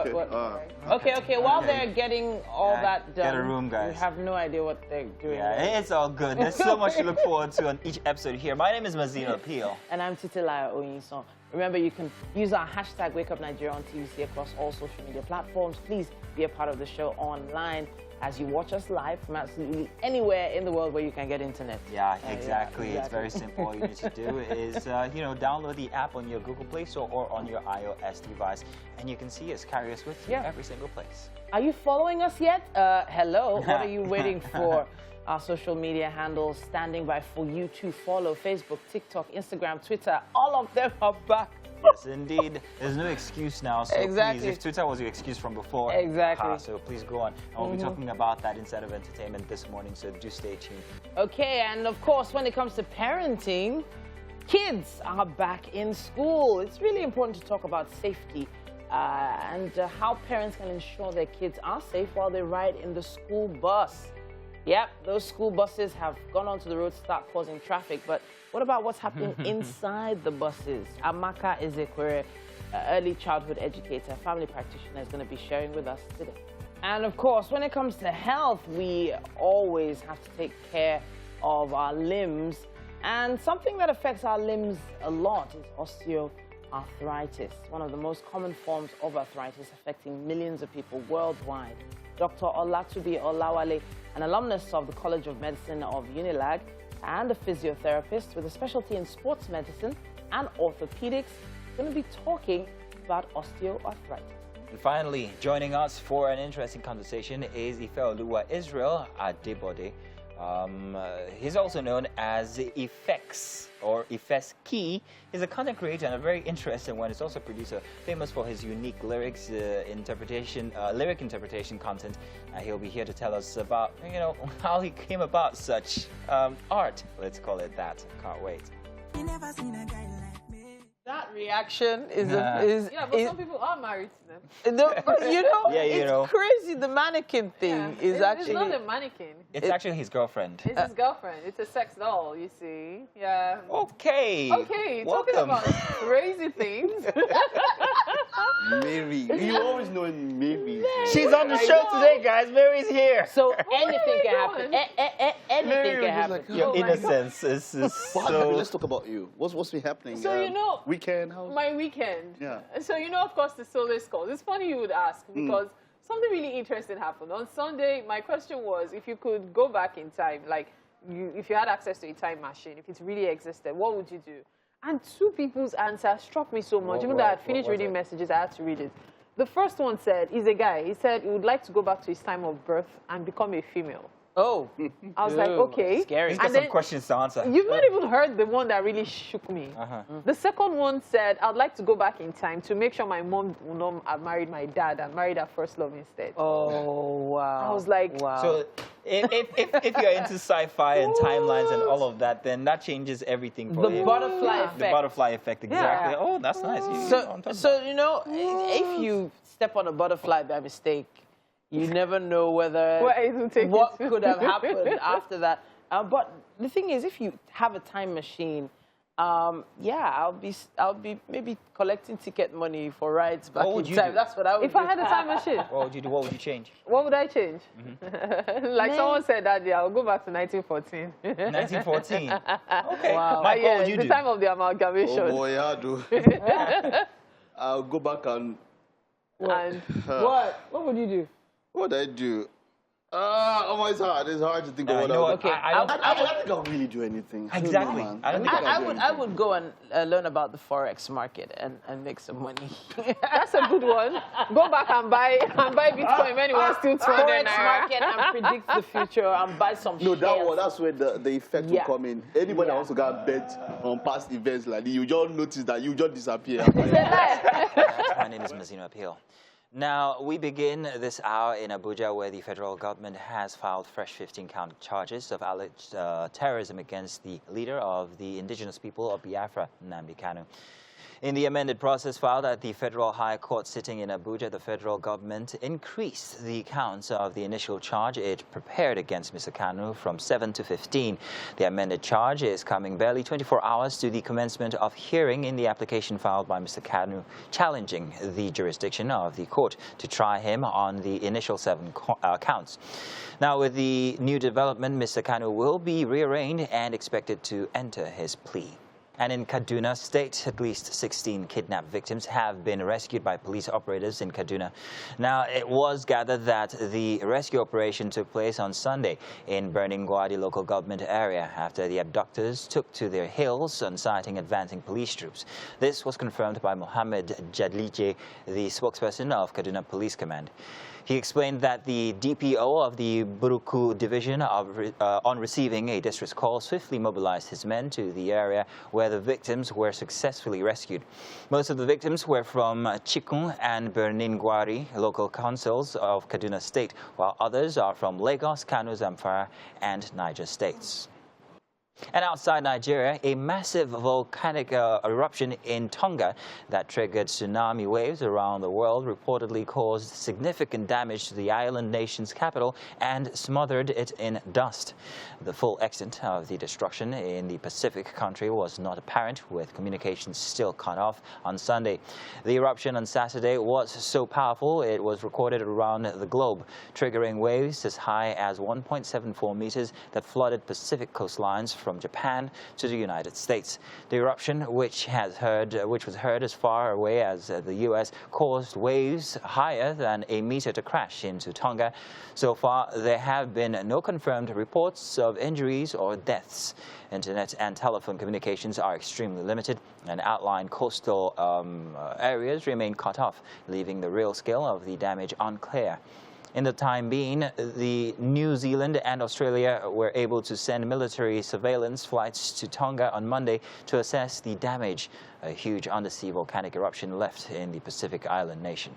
Speaker 4: Okay.
Speaker 1: Okay. While they're getting all that done,
Speaker 2: get a room, guys.
Speaker 1: we have no idea what they're doing.
Speaker 2: Yeah, it's all good. There's so much to look forward to on each episode here. My name is Mazino Peel.
Speaker 1: And I'm Titilaya Oyinson. Remember, you can use our hashtag WakeUpNigeria on TVC across all social media platforms. Please be a part of the show online as you watch us live from absolutely anywhere in the world where you can get internet.
Speaker 2: Yeah, exactly. It's very simple. All you need to do is, download the app on your Google Play Store or on your iOS device, and you can see us, carry us with you every single place.
Speaker 1: Are you following us yet? Hello. What are you waiting for? Our social media handles standing by for you to follow. Facebook, TikTok, Instagram, Twitter, all of them are back.
Speaker 2: Yes, indeed. There's no excuse now, so
Speaker 1: Exactly.
Speaker 2: please, if Twitter was your excuse from before,
Speaker 1: Exactly.
Speaker 2: so please go on. And we'll be talking about that inside of entertainment this morning, so do stay tuned.
Speaker 1: Okay, and of course, when it comes to parenting, kids are back in school. It's really important to talk about safety and how parents can ensure their kids are safe while they ride in the school bus. Yep, those school buses have gone onto the road to start causing traffic, but what about what's happening inside the buses? Amaka Ezekwere, early childhood educator, family practitioner, is going to be sharing with us today. And of course, when it comes to health, we always have to take care of our limbs. And something that affects our limbs a lot is osteoarthritis, one of the most common forms of arthritis affecting millions of people worldwide. Dr. Olatubi Olawale, an alumnus of the College of Medicine of Unilag and a physiotherapist with a specialty in sports medicine and orthopedics, is going to be talking about osteoarthritis.
Speaker 2: And finally, joining us for an interesting conversation is Ifeoluwa Israel Adebode. He's also known as Ifex or Ifeski. He's a content creator and a very interesting one. He's also a producer, famous for his unique lyric interpretation content. He'll be here to tell us about, how he came about such art. Let's call it that. Can't wait.
Speaker 8: You never seen a guy like me.
Speaker 1: That reaction is
Speaker 3: Yeah, but some people are married to them.
Speaker 1: it's crazy. The mannequin thing is
Speaker 3: It's not a mannequin.
Speaker 2: It's actually his girlfriend.
Speaker 3: It's his girlfriend. It's a sex doll, you see. Yeah.
Speaker 2: Okay.
Speaker 3: Okay, talking
Speaker 2: Welcome.
Speaker 3: about crazy things.
Speaker 4: Mary. You always know Mary.
Speaker 2: She's on the show today, guys. Mary's here.
Speaker 1: So anything can happen. Anything
Speaker 4: Mary
Speaker 1: can
Speaker 4: was
Speaker 1: happen.
Speaker 4: like,
Speaker 2: Your
Speaker 3: Oh my
Speaker 2: innocence is
Speaker 4: What happened?
Speaker 2: so...
Speaker 4: Let's talk about you. What's been happening?
Speaker 3: So,
Speaker 4: Weekend? How?
Speaker 3: my weekend.
Speaker 4: Yeah.
Speaker 3: So, of course, the Solace calls. It's funny you would ask because something really interesting happened. On Sunday, my question was, if you could go back in time, like if you had access to a time machine, if it really existed, what would you do? And two people's answers struck me so much. Even though I had finished reading messages, I had to read it. The first one said, he's a guy. He said he would like to go back to his time of birth and become a female.
Speaker 1: Oh.
Speaker 3: I was like, okay.
Speaker 1: Scary.
Speaker 2: He's got some questions to answer.
Speaker 3: You've not even heard the one that really shook me. The second one said, I'd like to go back in time to make sure my mom would not have married my dad and married her first love instead.
Speaker 1: Oh, wow.
Speaker 3: I was like,
Speaker 1: wow.
Speaker 2: So if you're into sci-fi and timelines and all of that, then that changes everything for
Speaker 1: The
Speaker 2: you.
Speaker 1: butterfly effect.
Speaker 2: The butterfly effect, exactly.
Speaker 3: Yeah.
Speaker 2: Oh, that's nice.
Speaker 1: So if you step on a butterfly by mistake, you never know whether
Speaker 3: Where it will take
Speaker 1: what
Speaker 3: you to.
Speaker 1: could have happened after that. But the thing is, if you have a time machine, yeah, I'll be maybe collecting ticket money for rides back in time. That's what I would do.
Speaker 3: If I had a time machine,
Speaker 2: what would you do? What would you change?
Speaker 3: what would I change? Like someone said that day, I'll go back to 1914.
Speaker 2: 1914. Okay.
Speaker 1: Wow.
Speaker 2: Mike, what would you
Speaker 3: the
Speaker 2: do?
Speaker 3: time of the amalgamation.
Speaker 4: Oh boy, I do. I'll go back and...
Speaker 3: And
Speaker 1: What would you do?
Speaker 4: What I do? Oh, it's hard. It's hard to think of what I would.
Speaker 1: Okay,
Speaker 2: I don't
Speaker 4: think I'll really do anything.
Speaker 2: Exactly.
Speaker 4: I don't know, man.
Speaker 1: I would go and learn about the forex market and make some money.
Speaker 3: that's a good one. Go back and buy Bitcoin when it was still 200
Speaker 1: Forex
Speaker 3: naira.
Speaker 1: market and predict the future and buy some
Speaker 4: No,
Speaker 1: shares.
Speaker 4: that's where the effect will come in. Anybody that wants to go and bet on past events like this, you just notice that you just disappear.
Speaker 2: My name is Mazino Appeal. Now, we begin this hour in Abuja, where the federal government has filed fresh 15-count charges of alleged terrorism against the leader of the indigenous people of Biafra, Nnamdi Kanu. In the amended process filed at the Federal High Court sitting in Abuja, the federal government increased the counts of the initial charge it prepared against Mr. Kanu from 7 to 15. The amended charge is coming barely 24 hours to the commencement of hearing in the application filed by Mr. Kanu, challenging the jurisdiction of the court to try him on the initial 7 counts. Now, with the new development, Mr. Kanu will be rearraigned and expected to enter his plea. And in Kaduna State, at least 16 kidnapped victims have been rescued by police operators in Kaduna. Now, it was gathered that the rescue operation took place on Sunday in Birnin Gwadi local government area after the abductors took to their heels on sighting advancing police troops. This was confirmed by Mohammed Jadliche, the spokesperson of Kaduna Police Command. He explained that the DPO of the Buruku division on receiving a distress call swiftly mobilized his men to the area where the victims were successfully rescued. Most of the victims were from Chikun and Birnin Gwari local councils of Kaduna State, while others are from Lagos, Kano, Zamfara, and Niger states. And outside Nigeria, a massive volcanic eruption in Tonga that triggered tsunami waves around the world reportedly caused significant damage to the island nation's capital and smothered it in dust. The full extent of the destruction in the Pacific country was not apparent, with communications still cut off on Sunday. The eruption on Saturday was so powerful it was recorded around the globe, triggering waves as high as 1.74 meters that flooded Pacific coastlines from Japan to the United States. The eruption, which was heard as far away as the U.S., caused waves higher than a meter to crash into Tonga. So far, there have been no confirmed reports of injuries or deaths. Internet and telephone communications are extremely limited, and outlying coastal areas remain cut off, leaving the real scale of the damage unclear. In the time being, the New Zealand and Australia were able to send military surveillance flights to Tonga on Monday to assess the damage a huge undersea volcanic eruption left in the Pacific island nation.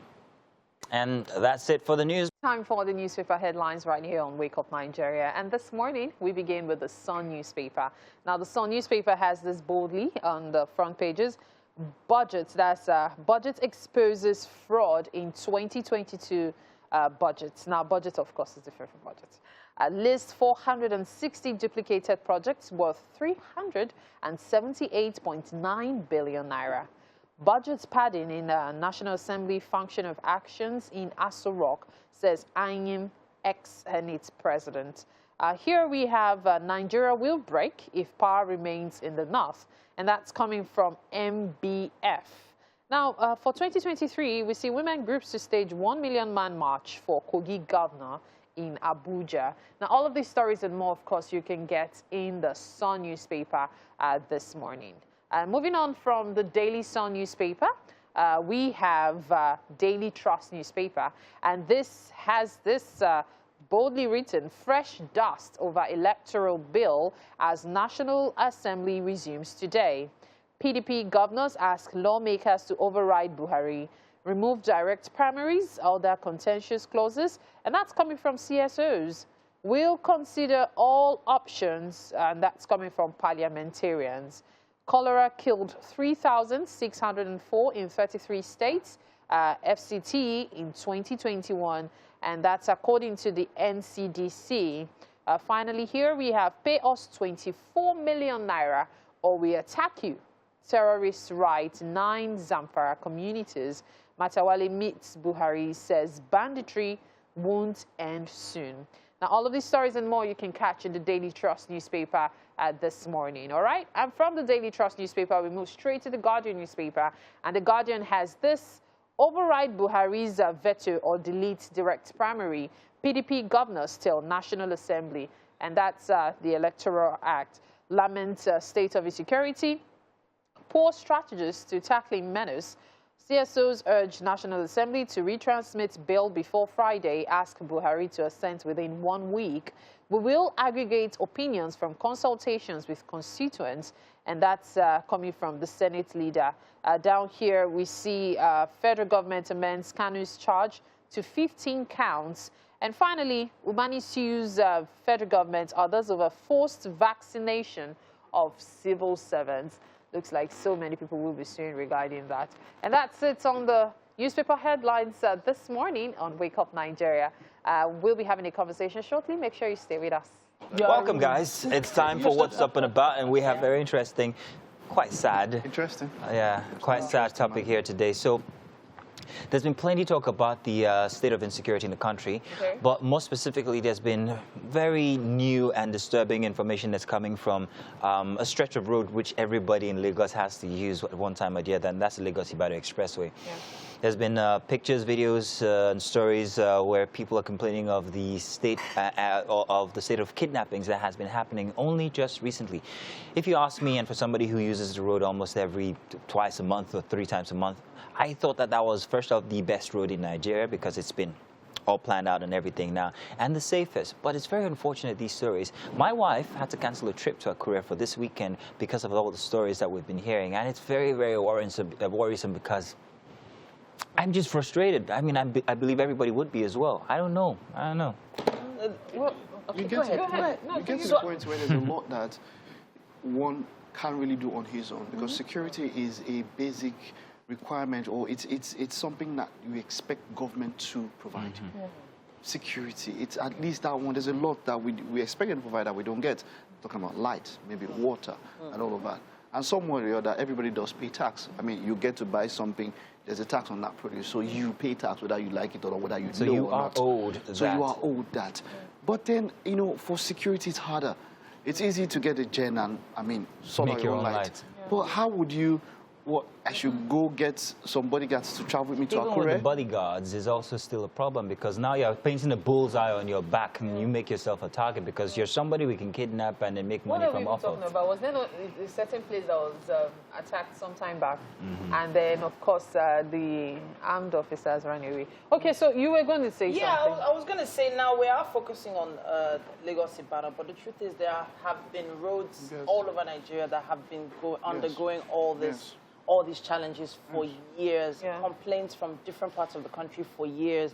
Speaker 2: And that's it for the news.
Speaker 3: Time for the newspaper headlines right here on Wake Up Nigeria. And this morning, we begin with the Sun newspaper. Now, the Sun newspaper has this boldly on the front pages. Budget exposes fraud in 2022 budgets. Now, budget, of course, is different from budgets. Lists 460 duplicated projects worth 378.9 billion naira. Budget padding in the National Assembly function of actions in Aso Rock, says Anyim X and its president. Here we have Nigeria will break if power remains in the north, and that's coming from MBF. Now, for 2023, we see women groups to stage 1 million man march for Kogi governor in Abuja. Now, all of these stories and more, of course, you can get in the Sun newspaper this morning. Moving on from the Daily Sun newspaper, we have Daily Trust newspaper, and this has this boldly written, fresh dust over electoral bill as National Assembly resumes today. PDP governors ask lawmakers to override Buhari, remove direct primaries, other contentious clauses, and that's coming from CSOs. We'll consider all options, and that's coming from parliamentarians. Cholera killed 3,604 in 33 states, FCT in 2021, and that's according to the NCDC. Finally, here we have pay us 24 million naira or we attack you. Terrorists right 9 Zamfara communities. Matawale meets Buhari, says banditry won't end soon. Now, all of these stories and more you can catch in the Daily Trust newspaper this morning, all right? And from the Daily Trust newspaper, we move straight to the Guardian newspaper. And the Guardian has this: override Buhari's veto or delete direct primary. PDP governors tell National Assembly. And that's the Electoral Act. Lament state of insecurity. Poor strategies to tackling menace. CSOs urge National Assembly to retransmit bill before Friday, ask Buhari to assent within 1 week. We will aggregate opinions from consultations with constituents, and that's coming from the Senate leader. Down here, we see federal government amends Kanu's charge to 15 counts. And finally, Umani sues federal government others over forced vaccination of civil servants. Looks like so many people will be suing regarding that. And that's it on the newspaper headlines this morning on Wake Up Nigeria. We'll be having a conversation shortly. Make sure you stay with us.
Speaker 2: Welcome, guys. It's time for What's Up and About, and we have very interesting, quite sad.
Speaker 4: Interesting.
Speaker 2: Yeah, quite sad topic here today. So, there's been plenty of talk about the state of insecurity in the country, but more specifically, there's been very new and disturbing information that's coming from a stretch of road which everybody in Lagos has to use at one time or the other, and that's the Lagos-Ibadan Expressway. Yeah. There's been pictures, videos, and stories where people are complaining of the state of kidnappings that has been happening only just recently. If you ask me, and for somebody who uses the road almost twice a month or 3 times a month, I thought that was first off the best road in Nigeria because it's been all planned out and everything now, and the safest. But it's very unfortunate, these stories. My wife had to cancel a trip to Akure for this weekend because of all the stories that we've been hearing, and it's very, very worrisome because I'm just frustrated. I mean, I believe everybody would be as well. I don't know.
Speaker 3: Well, okay,
Speaker 4: You get to the point where there's a lot that one can't really do on his own because security is a basic requirement, or it's something that you expect government to provide. Security, it's at least that one. There's a lot that we expect them to provide that we don't get. Talking about light, maybe water, and all of that. And somewhere or the other, everybody does pay tax. I mean, you get to buy something, there's a tax on that produce, so you pay tax whether you like it or whether you know or not.
Speaker 2: So you are owed that.
Speaker 4: So you are owed that. But then, you know, for security, it's harder. It's easy to get a gen and, I mean,
Speaker 2: make your own light.
Speaker 4: But how would you... What, I should go get some bodyguards to travel with me to Akure?
Speaker 2: Even with the bodyguards is also still a problem because now you're painting a bullseye on your back and you make yourself a target because you're somebody we can kidnap and then make money from off of.
Speaker 3: What are we talking about? Was there a certain place that was attacked some time back? And then, of course, the armed officers ran away. Okay, so you were going to say something.
Speaker 1: Yeah, I was going to say now we are focusing on Lagos-Ibadan, but the truth is there have been roads all over Nigeria that have been undergoing all this. All these challenges for years, complaints from different parts of the country for years,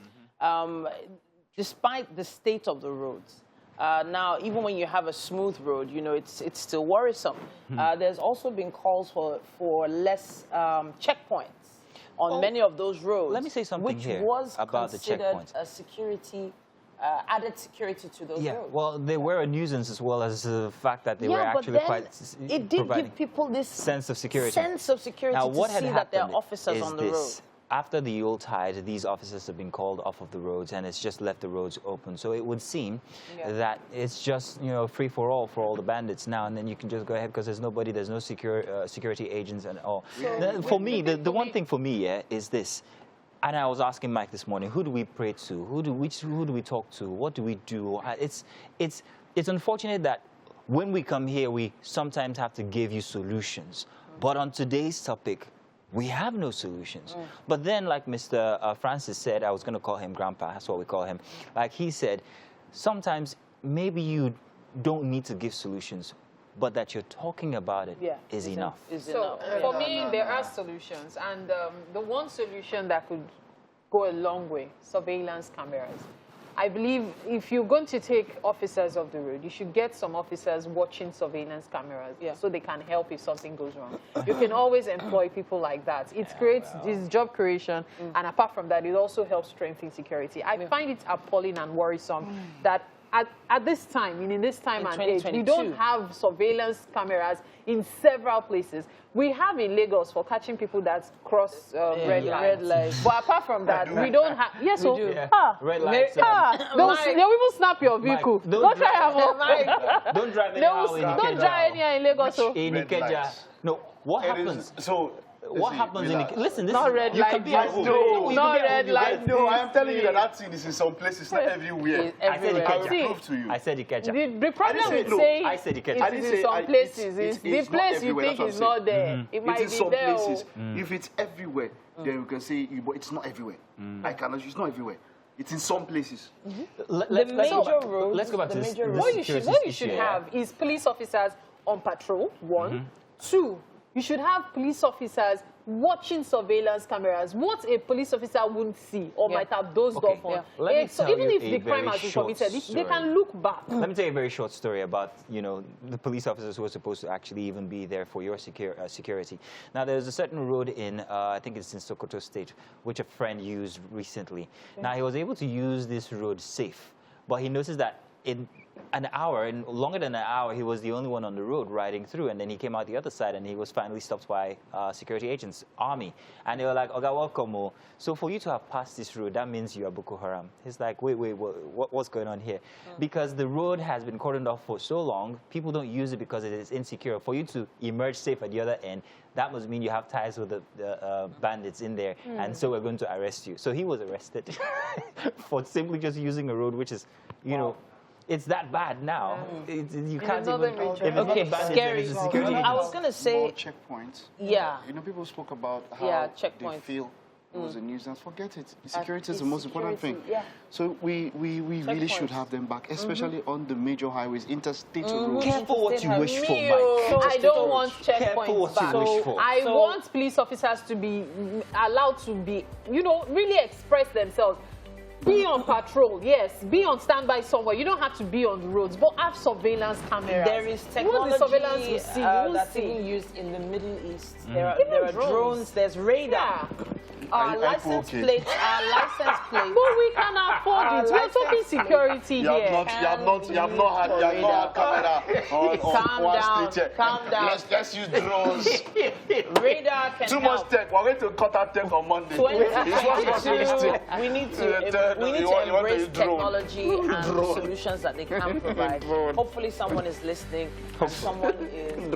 Speaker 1: despite the state of the roads. Now, even when you have a smooth road, you know, it's still worrisome. There's also been calls for less checkpoints on many of those roads.
Speaker 2: Let me say something
Speaker 1: which
Speaker 2: here
Speaker 1: was
Speaker 2: about the checkpoints.
Speaker 1: A security, added security to those roads.
Speaker 2: Well, they were a nuisance as well as the fact that they were actually quite
Speaker 1: it did give people this
Speaker 2: sense of security.
Speaker 1: Now, what had happened that there are officers on the road.
Speaker 2: After the Yuletide, these officers have been called off of the roads, and it's just left the roads open. So it would seem that it's just, you know, free for all the bandits now, and then you can just go ahead because there's nobody, there's no security agents and all. So for me, the one thing for me is this. And I was asking Mike this morning, who do we pray to? Who do we talk to? What do we do? It's unfortunate that when we come here, we sometimes have to give you solutions. But on today's topic, we have no solutions. But then, like Mr. Francis said, I was going to call him Grandpa. That's what we call him. Like he said, sometimes maybe you don't need to give solutions, but that you're talking about it is enough.
Speaker 3: So for me, there are solutions. And the one solution that could go a long way, surveillance cameras. I believe if you're going to take officers off the road, you should get some officers watching surveillance cameras so they can help if something goes wrong. You can always employ people like that. It creates this job creation, and apart from that, it also helps strengthen security. I find it appalling and worrisome that at this time, in this time
Speaker 1: In
Speaker 3: and age, we
Speaker 1: 2022.
Speaker 3: don't have surveillance cameras in several places. We have in Lagos for catching people that cross red lights. But apart from that, we don't have. Yes,
Speaker 1: We do.
Speaker 2: Yeah. Red lights.
Speaker 3: they'll even snap your vehicle.
Speaker 2: Mike,
Speaker 3: don't try have
Speaker 2: Don't drive anyhow in
Speaker 3: Don't drive anywhere in Lagos.
Speaker 2: In
Speaker 4: Red
Speaker 2: Ikeja.
Speaker 4: lights.
Speaker 2: No, what
Speaker 4: It
Speaker 2: happens?
Speaker 4: is, so
Speaker 2: What
Speaker 4: listen,
Speaker 2: happens in
Speaker 4: relax.
Speaker 2: the listen? This
Speaker 3: Not
Speaker 2: is,
Speaker 3: red
Speaker 2: you
Speaker 3: light,
Speaker 2: can be at
Speaker 3: please.
Speaker 2: home.
Speaker 3: No,
Speaker 2: You
Speaker 3: not
Speaker 2: can be at
Speaker 3: red
Speaker 2: home, you
Speaker 3: light,
Speaker 2: guys.
Speaker 4: No, I am telling you that that thing is in some places, not everywhere.
Speaker 2: I said
Speaker 3: Everywhere.
Speaker 4: I will
Speaker 2: Ikeja.
Speaker 4: prove to you.
Speaker 2: I said Ikeja.
Speaker 3: The problem
Speaker 4: I didn't
Speaker 3: with
Speaker 4: say no.
Speaker 3: saying
Speaker 2: I said Ikeja.
Speaker 3: it
Speaker 2: I
Speaker 3: is
Speaker 4: didn't
Speaker 3: in
Speaker 4: say
Speaker 3: some
Speaker 4: I-
Speaker 3: places
Speaker 4: it's
Speaker 3: the
Speaker 4: not
Speaker 3: place you
Speaker 4: everywhere,
Speaker 3: think
Speaker 4: that's
Speaker 3: is
Speaker 4: what I'm
Speaker 3: not there. It might
Speaker 4: It's in
Speaker 3: be
Speaker 4: some
Speaker 3: there.
Speaker 4: places. If it's everywhere, then you can say, but it's not everywhere. I cannot. It's not everywhere. It's in some places.
Speaker 2: Let's go
Speaker 1: major
Speaker 2: back-
Speaker 1: roads,
Speaker 2: Let's go back
Speaker 1: the
Speaker 2: to this.
Speaker 1: major
Speaker 2: this
Speaker 1: roads.
Speaker 2: security
Speaker 3: What you
Speaker 2: issue,
Speaker 3: should
Speaker 2: yeah.
Speaker 3: have is police officers on patrol, one. Two, you should have police officers watching surveillance cameras. What a police officer wouldn't see or might have dozed
Speaker 2: Okay.
Speaker 3: off on.
Speaker 2: Let me
Speaker 3: So
Speaker 2: tell
Speaker 3: even
Speaker 2: you
Speaker 3: if
Speaker 2: a
Speaker 3: the crime
Speaker 2: very
Speaker 3: has been
Speaker 2: short
Speaker 3: committed, they
Speaker 2: story.
Speaker 3: can look back.
Speaker 2: Let me tell you a very short story about, the police officers who were supposed to actually even be there for your security. Now, there's a certain road in, I think it's in Sokoto State, which a friend used recently. Now, he was able to use this road safe, but he noticed that in an hour, in longer than an hour, he was the only one on the road riding through, and then he came out the other side, and he was finally stopped by security agents, army, and they were like, "Oga, welcome, oh. So for you to have passed this road, that means you are Boko Haram." He's like, wait, what's going on here? Because the road has been cordoned off for so long, people don't use it because it is insecure. For you to emerge safe at the other end, that must mean you have ties with the bandits in there, and so we're going to arrest you. So he was arrested for simply just using a road which is, it's that bad now. You can't
Speaker 3: another
Speaker 2: even.
Speaker 3: region.
Speaker 2: If it's
Speaker 1: Okay,
Speaker 2: not a bandit,
Speaker 1: scary.
Speaker 2: then it's a security
Speaker 1: I was
Speaker 2: agent.
Speaker 1: gonna say,
Speaker 4: More checkpoints.
Speaker 1: yeah.
Speaker 4: People spoke about how
Speaker 1: Yeah,
Speaker 4: they
Speaker 1: checkpoints.
Speaker 4: feel it was a nuisance. Forget it. Security is
Speaker 1: it's
Speaker 4: the most important thing.
Speaker 1: security, yeah.
Speaker 4: So we really should
Speaker 1: Checkpoints.
Speaker 4: have them back, especially on the major highways, interstate roads.
Speaker 2: Careful what you wish for,
Speaker 3: Me,
Speaker 2: Mike.
Speaker 3: I don't want
Speaker 2: Careful what
Speaker 3: checkpoints
Speaker 2: you
Speaker 3: back.
Speaker 2: wish for.
Speaker 3: I want police officers to be allowed to be, really express themselves. Be on patrol, yes. Be on standby somewhere. You don't have to be on the roads, but have surveillance cameras.
Speaker 1: There is
Speaker 3: You want the surveillance
Speaker 1: technology
Speaker 3: you see, you won't
Speaker 1: that's
Speaker 3: see.
Speaker 1: even used in the Middle East.
Speaker 2: Mm-hmm.
Speaker 1: There are
Speaker 3: drones.
Speaker 1: drones, there's radar. Our
Speaker 4: you
Speaker 1: license
Speaker 4: okay?
Speaker 1: plates,
Speaker 3: But we can afford it. We're talking security
Speaker 4: You
Speaker 3: here.
Speaker 4: have not had camera on
Speaker 1: Calm
Speaker 4: one
Speaker 1: down,
Speaker 4: state yet.
Speaker 1: calm down.
Speaker 4: Let's use drones.
Speaker 1: Radar can
Speaker 4: Too
Speaker 1: help.
Speaker 4: much tech. We're going to cut out tech on Monday.
Speaker 1: 2022, we need to
Speaker 4: You want to
Speaker 1: embrace
Speaker 4: use drone.
Speaker 1: technology and solutions that they can provide. Hopefully someone is listening and someone is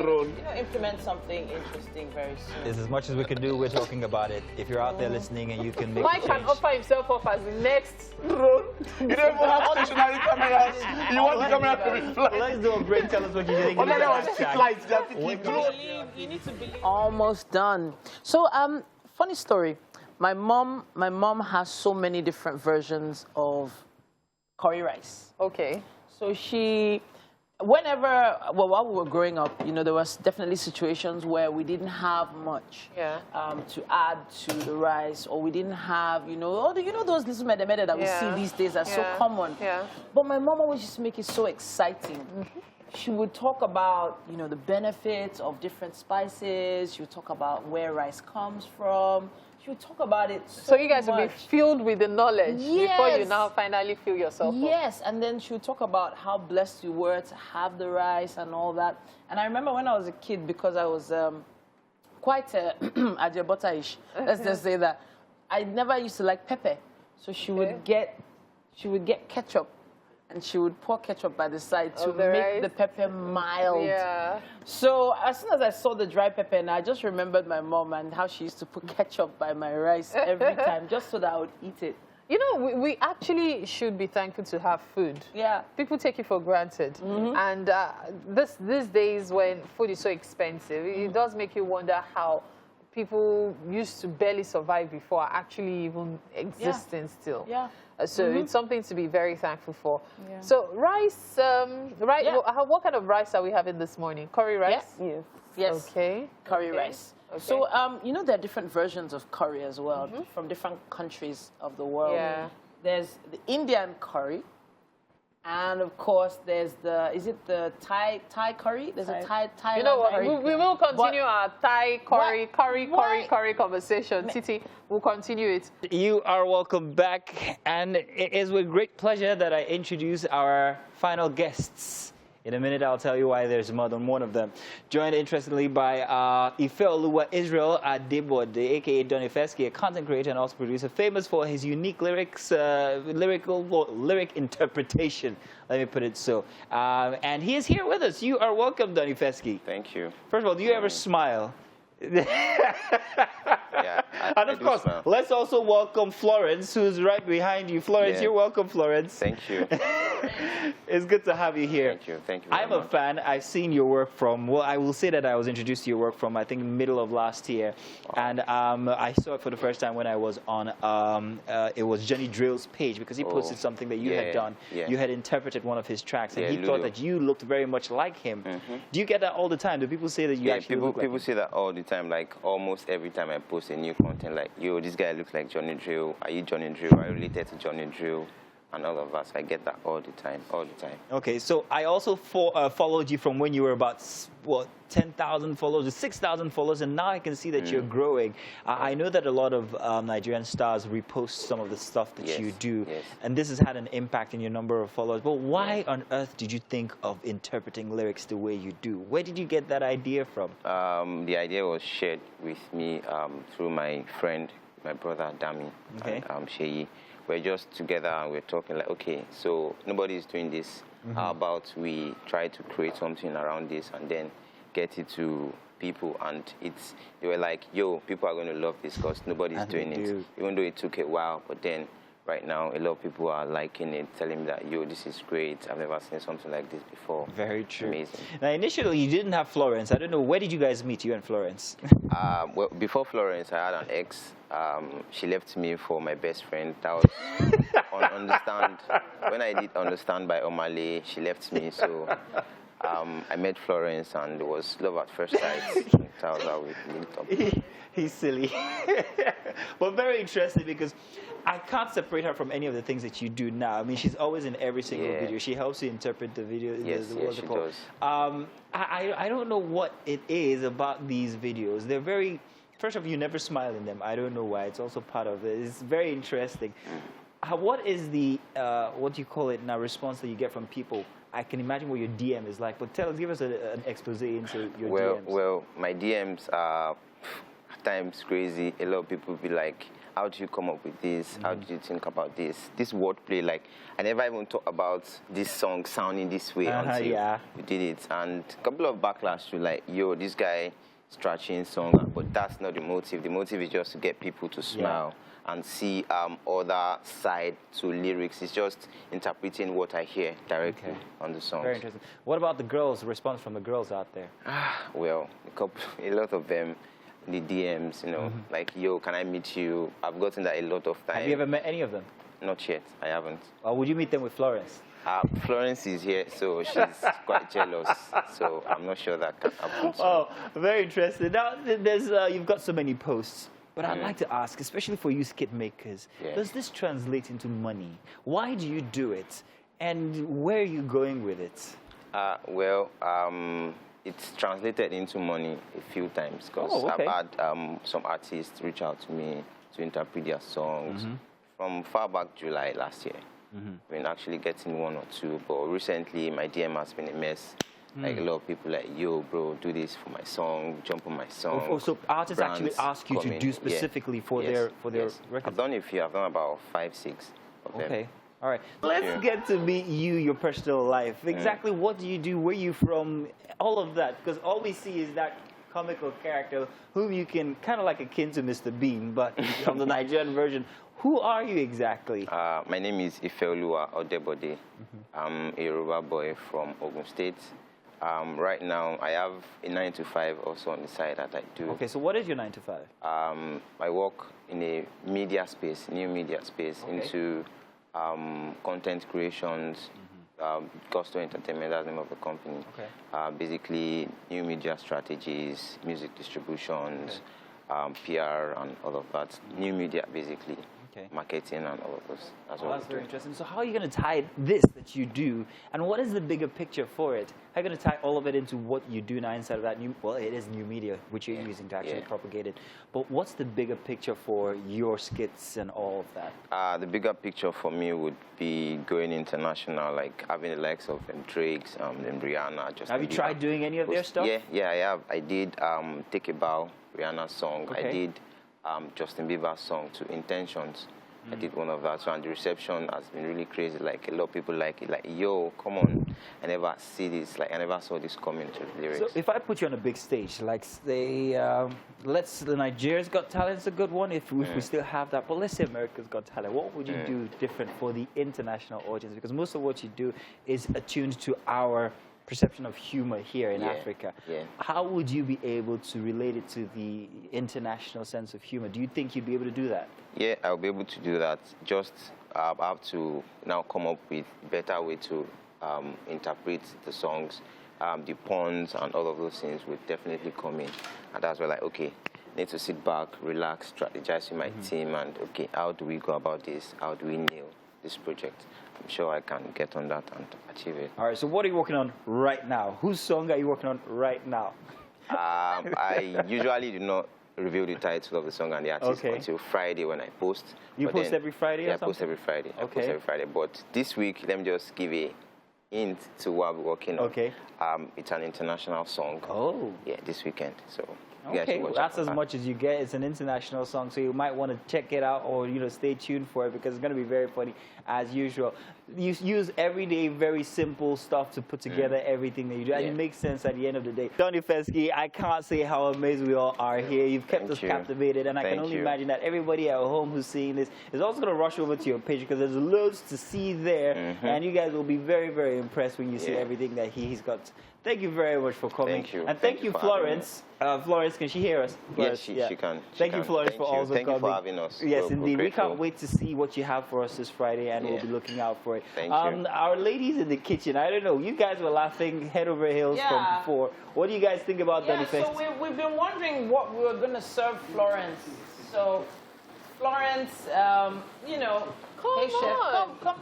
Speaker 1: implement something interesting very soon.
Speaker 2: It's as much as we can do. We're talking about it. If you're out there listening and you can make
Speaker 3: Mike
Speaker 2: a
Speaker 3: can
Speaker 2: change.
Speaker 3: offer himself up as the next.
Speaker 4: Drone. You don't even have stationary cameras. You want the camera to be flying.
Speaker 2: Let's do a break. Tell us what you think.
Speaker 4: Oh, no, that was flights. They are picking drones.
Speaker 1: You need to believe. Almost done. So, funny story. My mom has so many different versions of curry rice.
Speaker 3: Okay.
Speaker 1: So while we were growing up, there was definitely situations where we didn't have much to add to the rice, or we didn't have, those little mede that we see these days are so common.
Speaker 3: Yeah.
Speaker 1: But my mom always used to make it so exciting. She would talk about, the benefits of different spices. She would talk about where rice comes from. She would talk about it so
Speaker 3: So you guys will be
Speaker 1: much.
Speaker 3: filled with the knowledge before you
Speaker 1: Yes.
Speaker 3: now finally fill yourself up.
Speaker 1: Yes, and then she would talk about how blessed you were to have the rice and all that. And I remember when I was a kid, because I was quite ajebota-ish, let's just say that, I never used to like pepper. So she would get ketchup, and she would pour ketchup by the side to
Speaker 3: the
Speaker 1: make
Speaker 3: rice?
Speaker 1: the pepper mild.
Speaker 3: Yeah.
Speaker 1: So as soon as I saw the dry pepper, and I just remembered my mom and how she used to put ketchup by my rice every time, just so that I would eat it.
Speaker 3: We actually should be thankful to have food.
Speaker 1: Yeah.
Speaker 3: People take it for granted. And these days when food is so expensive, it does make you wonder how people used to barely survive before are actually even existing still.
Speaker 1: Yeah.
Speaker 3: So it's something to be very thankful for. Yeah. So rice, what kind of rice are we having this morning? Curry rice?
Speaker 1: Yes. Yes.
Speaker 3: Okay.
Speaker 1: Curry rice.
Speaker 3: Okay.
Speaker 1: So, there are different versions of curry as well from different countries of the world.
Speaker 3: Yeah.
Speaker 1: There's the Indian curry, And of course, there's the, is it the Thai curry? There's a Thai.
Speaker 3: You know what?
Speaker 1: curry.
Speaker 3: We will continue our Thai curry conversation. Titi, we'll continue it.
Speaker 2: You are welcome back, and it is with great pleasure that I introduce our final guests. In a minute, I'll tell you why there's more than one of them. Joined, interestingly, by Ifeoluwa Israel Adebode, a.k.a. Don Ifeski, a content creator and also producer, famous for his unique lyric interpretation, let me put it so. And he is here with us. You are welcome, Don Ifeski.
Speaker 9: Thank you.
Speaker 2: First of all, do you ever smile?
Speaker 9: Yeah,
Speaker 2: and of course, let's also welcome Florence, who's right behind you. Florence, you're welcome, Florence.
Speaker 9: Thank you.
Speaker 2: It's good to have you here.
Speaker 9: Thank you. Thank you.
Speaker 2: I'm a fan. I've seen your work from, well, I will say that I was introduced to your work from, I think, middle of last year. And I saw it for the first time when I was on, it was Johnny Drill's page, because he posted something that you had done.
Speaker 9: Yeah.
Speaker 2: You had interpreted one of his tracks, and he thought that you looked very much like him. Do you get that all the time? Do people say that you actually look like him?
Speaker 9: People say that all the time, like almost every time I post a new content, like, yo, this guy looks like Johnny Drill. Are you Johnny Drill? Are you related to Johnny Drill? And all of us. I get that all the time.
Speaker 2: Okay, so I also followed you from when you were about, what, 10,000 followers to 6,000 followers, and now I can see that you're growing. I know that a lot of Nigerian stars repost some of the stuff that you do, and this has had an impact in your number of followers. But why on earth did you think of interpreting lyrics the way you do? Where did you get that idea from?
Speaker 9: The idea was shared with me through my friend, my brother Dami, and Sheyi. We're just together and we're talking like, okay, so nobody's doing this. How about we try to create something around this and then get it to people? And they were like, yo, people are going to love this because nobody's doing it. Even though it took a while, but then right now a lot of people are liking it, telling me that, yo, this is great. I've never seen something like this before. Very true. Amazing.
Speaker 2: Now, initially, you didn't have Florence. I don't know, where did you guys meet, you and Florence?
Speaker 9: Well, before Florence, I had an ex. She left me for my best friend. That was on Understand. When I did Understand by Omale, she left me. So I met Florence, and it was love at first sight. That was how we linked up.
Speaker 2: He's silly. But very interesting, because I can't separate her from any of the things that you do now. I mean, she's always in every single video. She helps you interpret the video.
Speaker 9: Yes, she does.
Speaker 2: I don't know what it is about these videos. They're very... First of all, you never smile in them. I don't know why. It's also part of it. It's very interesting. What is the, what do you call it now, response that you get from people? I can imagine what your DM is like, but give us an expose into your DMs.
Speaker 9: Well, my DMs are at times crazy. A lot of people be like, how do you come up with this? How do you think about this? This wordplay, like, I never even thought about this song sounding this way until we did it. And a couple of backlash to like, yo, this guy stretching song, but that's not the motive. The motive is just to get people to smile and see other side to lyrics. It's just interpreting what I hear directly on the songs.
Speaker 2: Very interesting. What about the girls, the response from the girls out there?
Speaker 9: Well, a lot of them, the DMs, you know, like, yo, can I meet you? I've gotten that a lot of times.
Speaker 2: Have you ever met any of them?
Speaker 9: Not yet, I haven't.
Speaker 2: Or would you meet them with Florence?
Speaker 9: Florence is here, so she's quite jealous. So I'm not sure that can happen.
Speaker 2: Very interesting. Now, there's you've got so many posts, but I'd like to ask, especially for you skit makers, does this translate into money? Why do you do it? And where are you going with it?
Speaker 9: Well, it's translated into money a few times, because I've had some artists reach out to me to interpret their songs from far back July last year. I've been actually getting one or two, but recently my DM has been a mess. Like a lot of people like, yo, bro, do this for my song, jump on my song.
Speaker 2: So artists actually ask you to do specifically for their records?
Speaker 9: I've done a few. I've done about 5, 6 of them.
Speaker 2: Okay. All right. Let's get to meet you, your personal life. Exactly what do you do? Where are you from? All of that. Because all we see is that comical character whom you can kind of like akin to Mr. Bean, but from the Nigerian version. Who are you exactly?
Speaker 9: My name is Ifeoluwa Adebode. I'm a Yoruba boy from Ogun State. Right now, I have a 9 to 5 also on the side that I do.
Speaker 2: Okay, so what is your 9 to 5?
Speaker 9: I work in a media space, new media space, into content creations, Gusto Entertainment, that's the name of the company. Basically, new media strategies, music distributions, PR, and all of that. New media, basically. marketing and all of those.
Speaker 2: That's very interesting. So how are you going to tie this that you do, and what is the bigger picture for it? How are you going to tie all of it into what you do now inside of that new, well, it is new media, which you're using to actually propagate it. But what's the bigger picture for your skits and all of that?
Speaker 9: The bigger picture for me would be going international, like having the likes of Drake's, Rihanna.
Speaker 2: Have you tried doing any of their stuff?
Speaker 9: Yeah, I have. I did Take a Bow, Rihanna's song. I did Justin Bieber's song, To Intentions. I did one of that, so, and the reception has been really crazy. Like, a lot of people like it. Like, yo, come on, I never see this. Like, I never saw this coming to the lyrics.
Speaker 2: So if I put you on a big stage, like, say, the Nigeria's Got Talent's a good one, if we still have that, but let's say America's Got Talent, what would you do different for the international audience? Because most of what you do is attuned to our perception of humor here in Africa. How would you be able to relate it to the international sense of humor? Do you think you'd be able to do that?
Speaker 9: Yeah, I'll be able to do that. Just I have to now come up with a better way to interpret the songs. The puns and all of those things will definitely come in. And that's where, like, okay, I need to sit back, relax, strategize with my team, and, okay, how do we go about this? How do we nail this project? I'm sure I can get on that and achieve it.
Speaker 2: All right, so what are you working on right now? Whose song are you working on right now?
Speaker 9: I usually do not reveal the title of the song and the artist until Friday when I post.
Speaker 2: You post every Friday or something?
Speaker 9: Yeah, I post every Friday. I post every Friday. But this week, let me just give a hint to what we're working on. It's an international song.
Speaker 2: Oh.
Speaker 9: Yeah, this weekend. So
Speaker 2: okay, well, that's as much as you get. It's an international song, so you might want to check it out or, you know, stay tuned for it because it's going to be very funny as usual. You use everyday, very simple stuff to put together everything that you do, and it makes sense at the end of the day. Don Ifeski, I can't say how amazed we all are here. You've kept us captivated, and I can only imagine that everybody at home who's seeing this is also going to rush over to your page because there's loads to see there, and you guys will be very, very impressed when you see everything that he's got. Thank you very much for coming.
Speaker 9: Thank you.
Speaker 2: And thank you, Florence. Florence, can she hear us?
Speaker 9: Florence, yes, she can.
Speaker 2: Thank you, Florence, for also coming.
Speaker 9: Thank you for having us.
Speaker 2: Yes, indeed. We can't wait to see what you have for us this Friday, and we'll be looking out for it.
Speaker 9: Thank you.
Speaker 2: Our ladies in the kitchen, I don't know, you guys were laughing head over heels from before. What do you guys think about that?
Speaker 1: So we've been wondering what we were going to serve Florence. So, Florence, you know, come.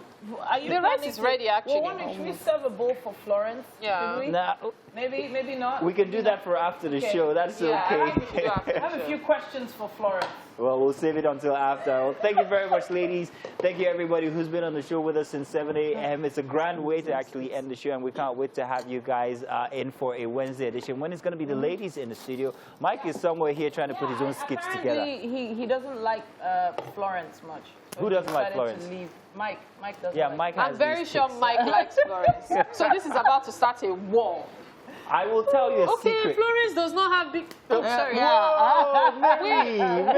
Speaker 1: Are you
Speaker 3: the rice is ready, actually.
Speaker 1: We're wondering, should we serve a bowl for Florence?
Speaker 3: Yeah.
Speaker 2: Nah.
Speaker 1: Maybe not.
Speaker 2: We can do that for after the show. That's okay.
Speaker 1: I have a few questions for Florence.
Speaker 2: Well, we'll save it until after. Well, thank you very much, ladies. Thank you, everybody who's been on the show with us since 7 a.m. It's a grand way to actually end the show, and we can't wait to have you guys in for a Wednesday edition when it's going to be the ladies in the studio. Mike is somewhere here trying to put his own skits together.
Speaker 1: He doesn't like Florence much. So
Speaker 2: who doesn't like Florence?
Speaker 1: To leave. Mike doesn't.
Speaker 2: Yeah,
Speaker 1: like
Speaker 2: Mike.
Speaker 3: I'm very sure Mike likes Florence. So this is about to start a war.
Speaker 2: I will tell you a secret.
Speaker 3: Okay, Florence does not have big... Oh, sorry.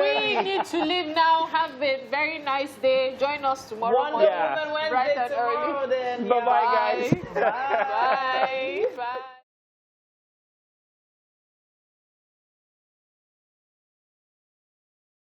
Speaker 3: We need to leave now. Have a very nice day. Join us tomorrow morning.
Speaker 1: Wednesday,
Speaker 3: Bright and early.
Speaker 1: Then.
Speaker 2: Bye-bye, guys.
Speaker 3: Bye.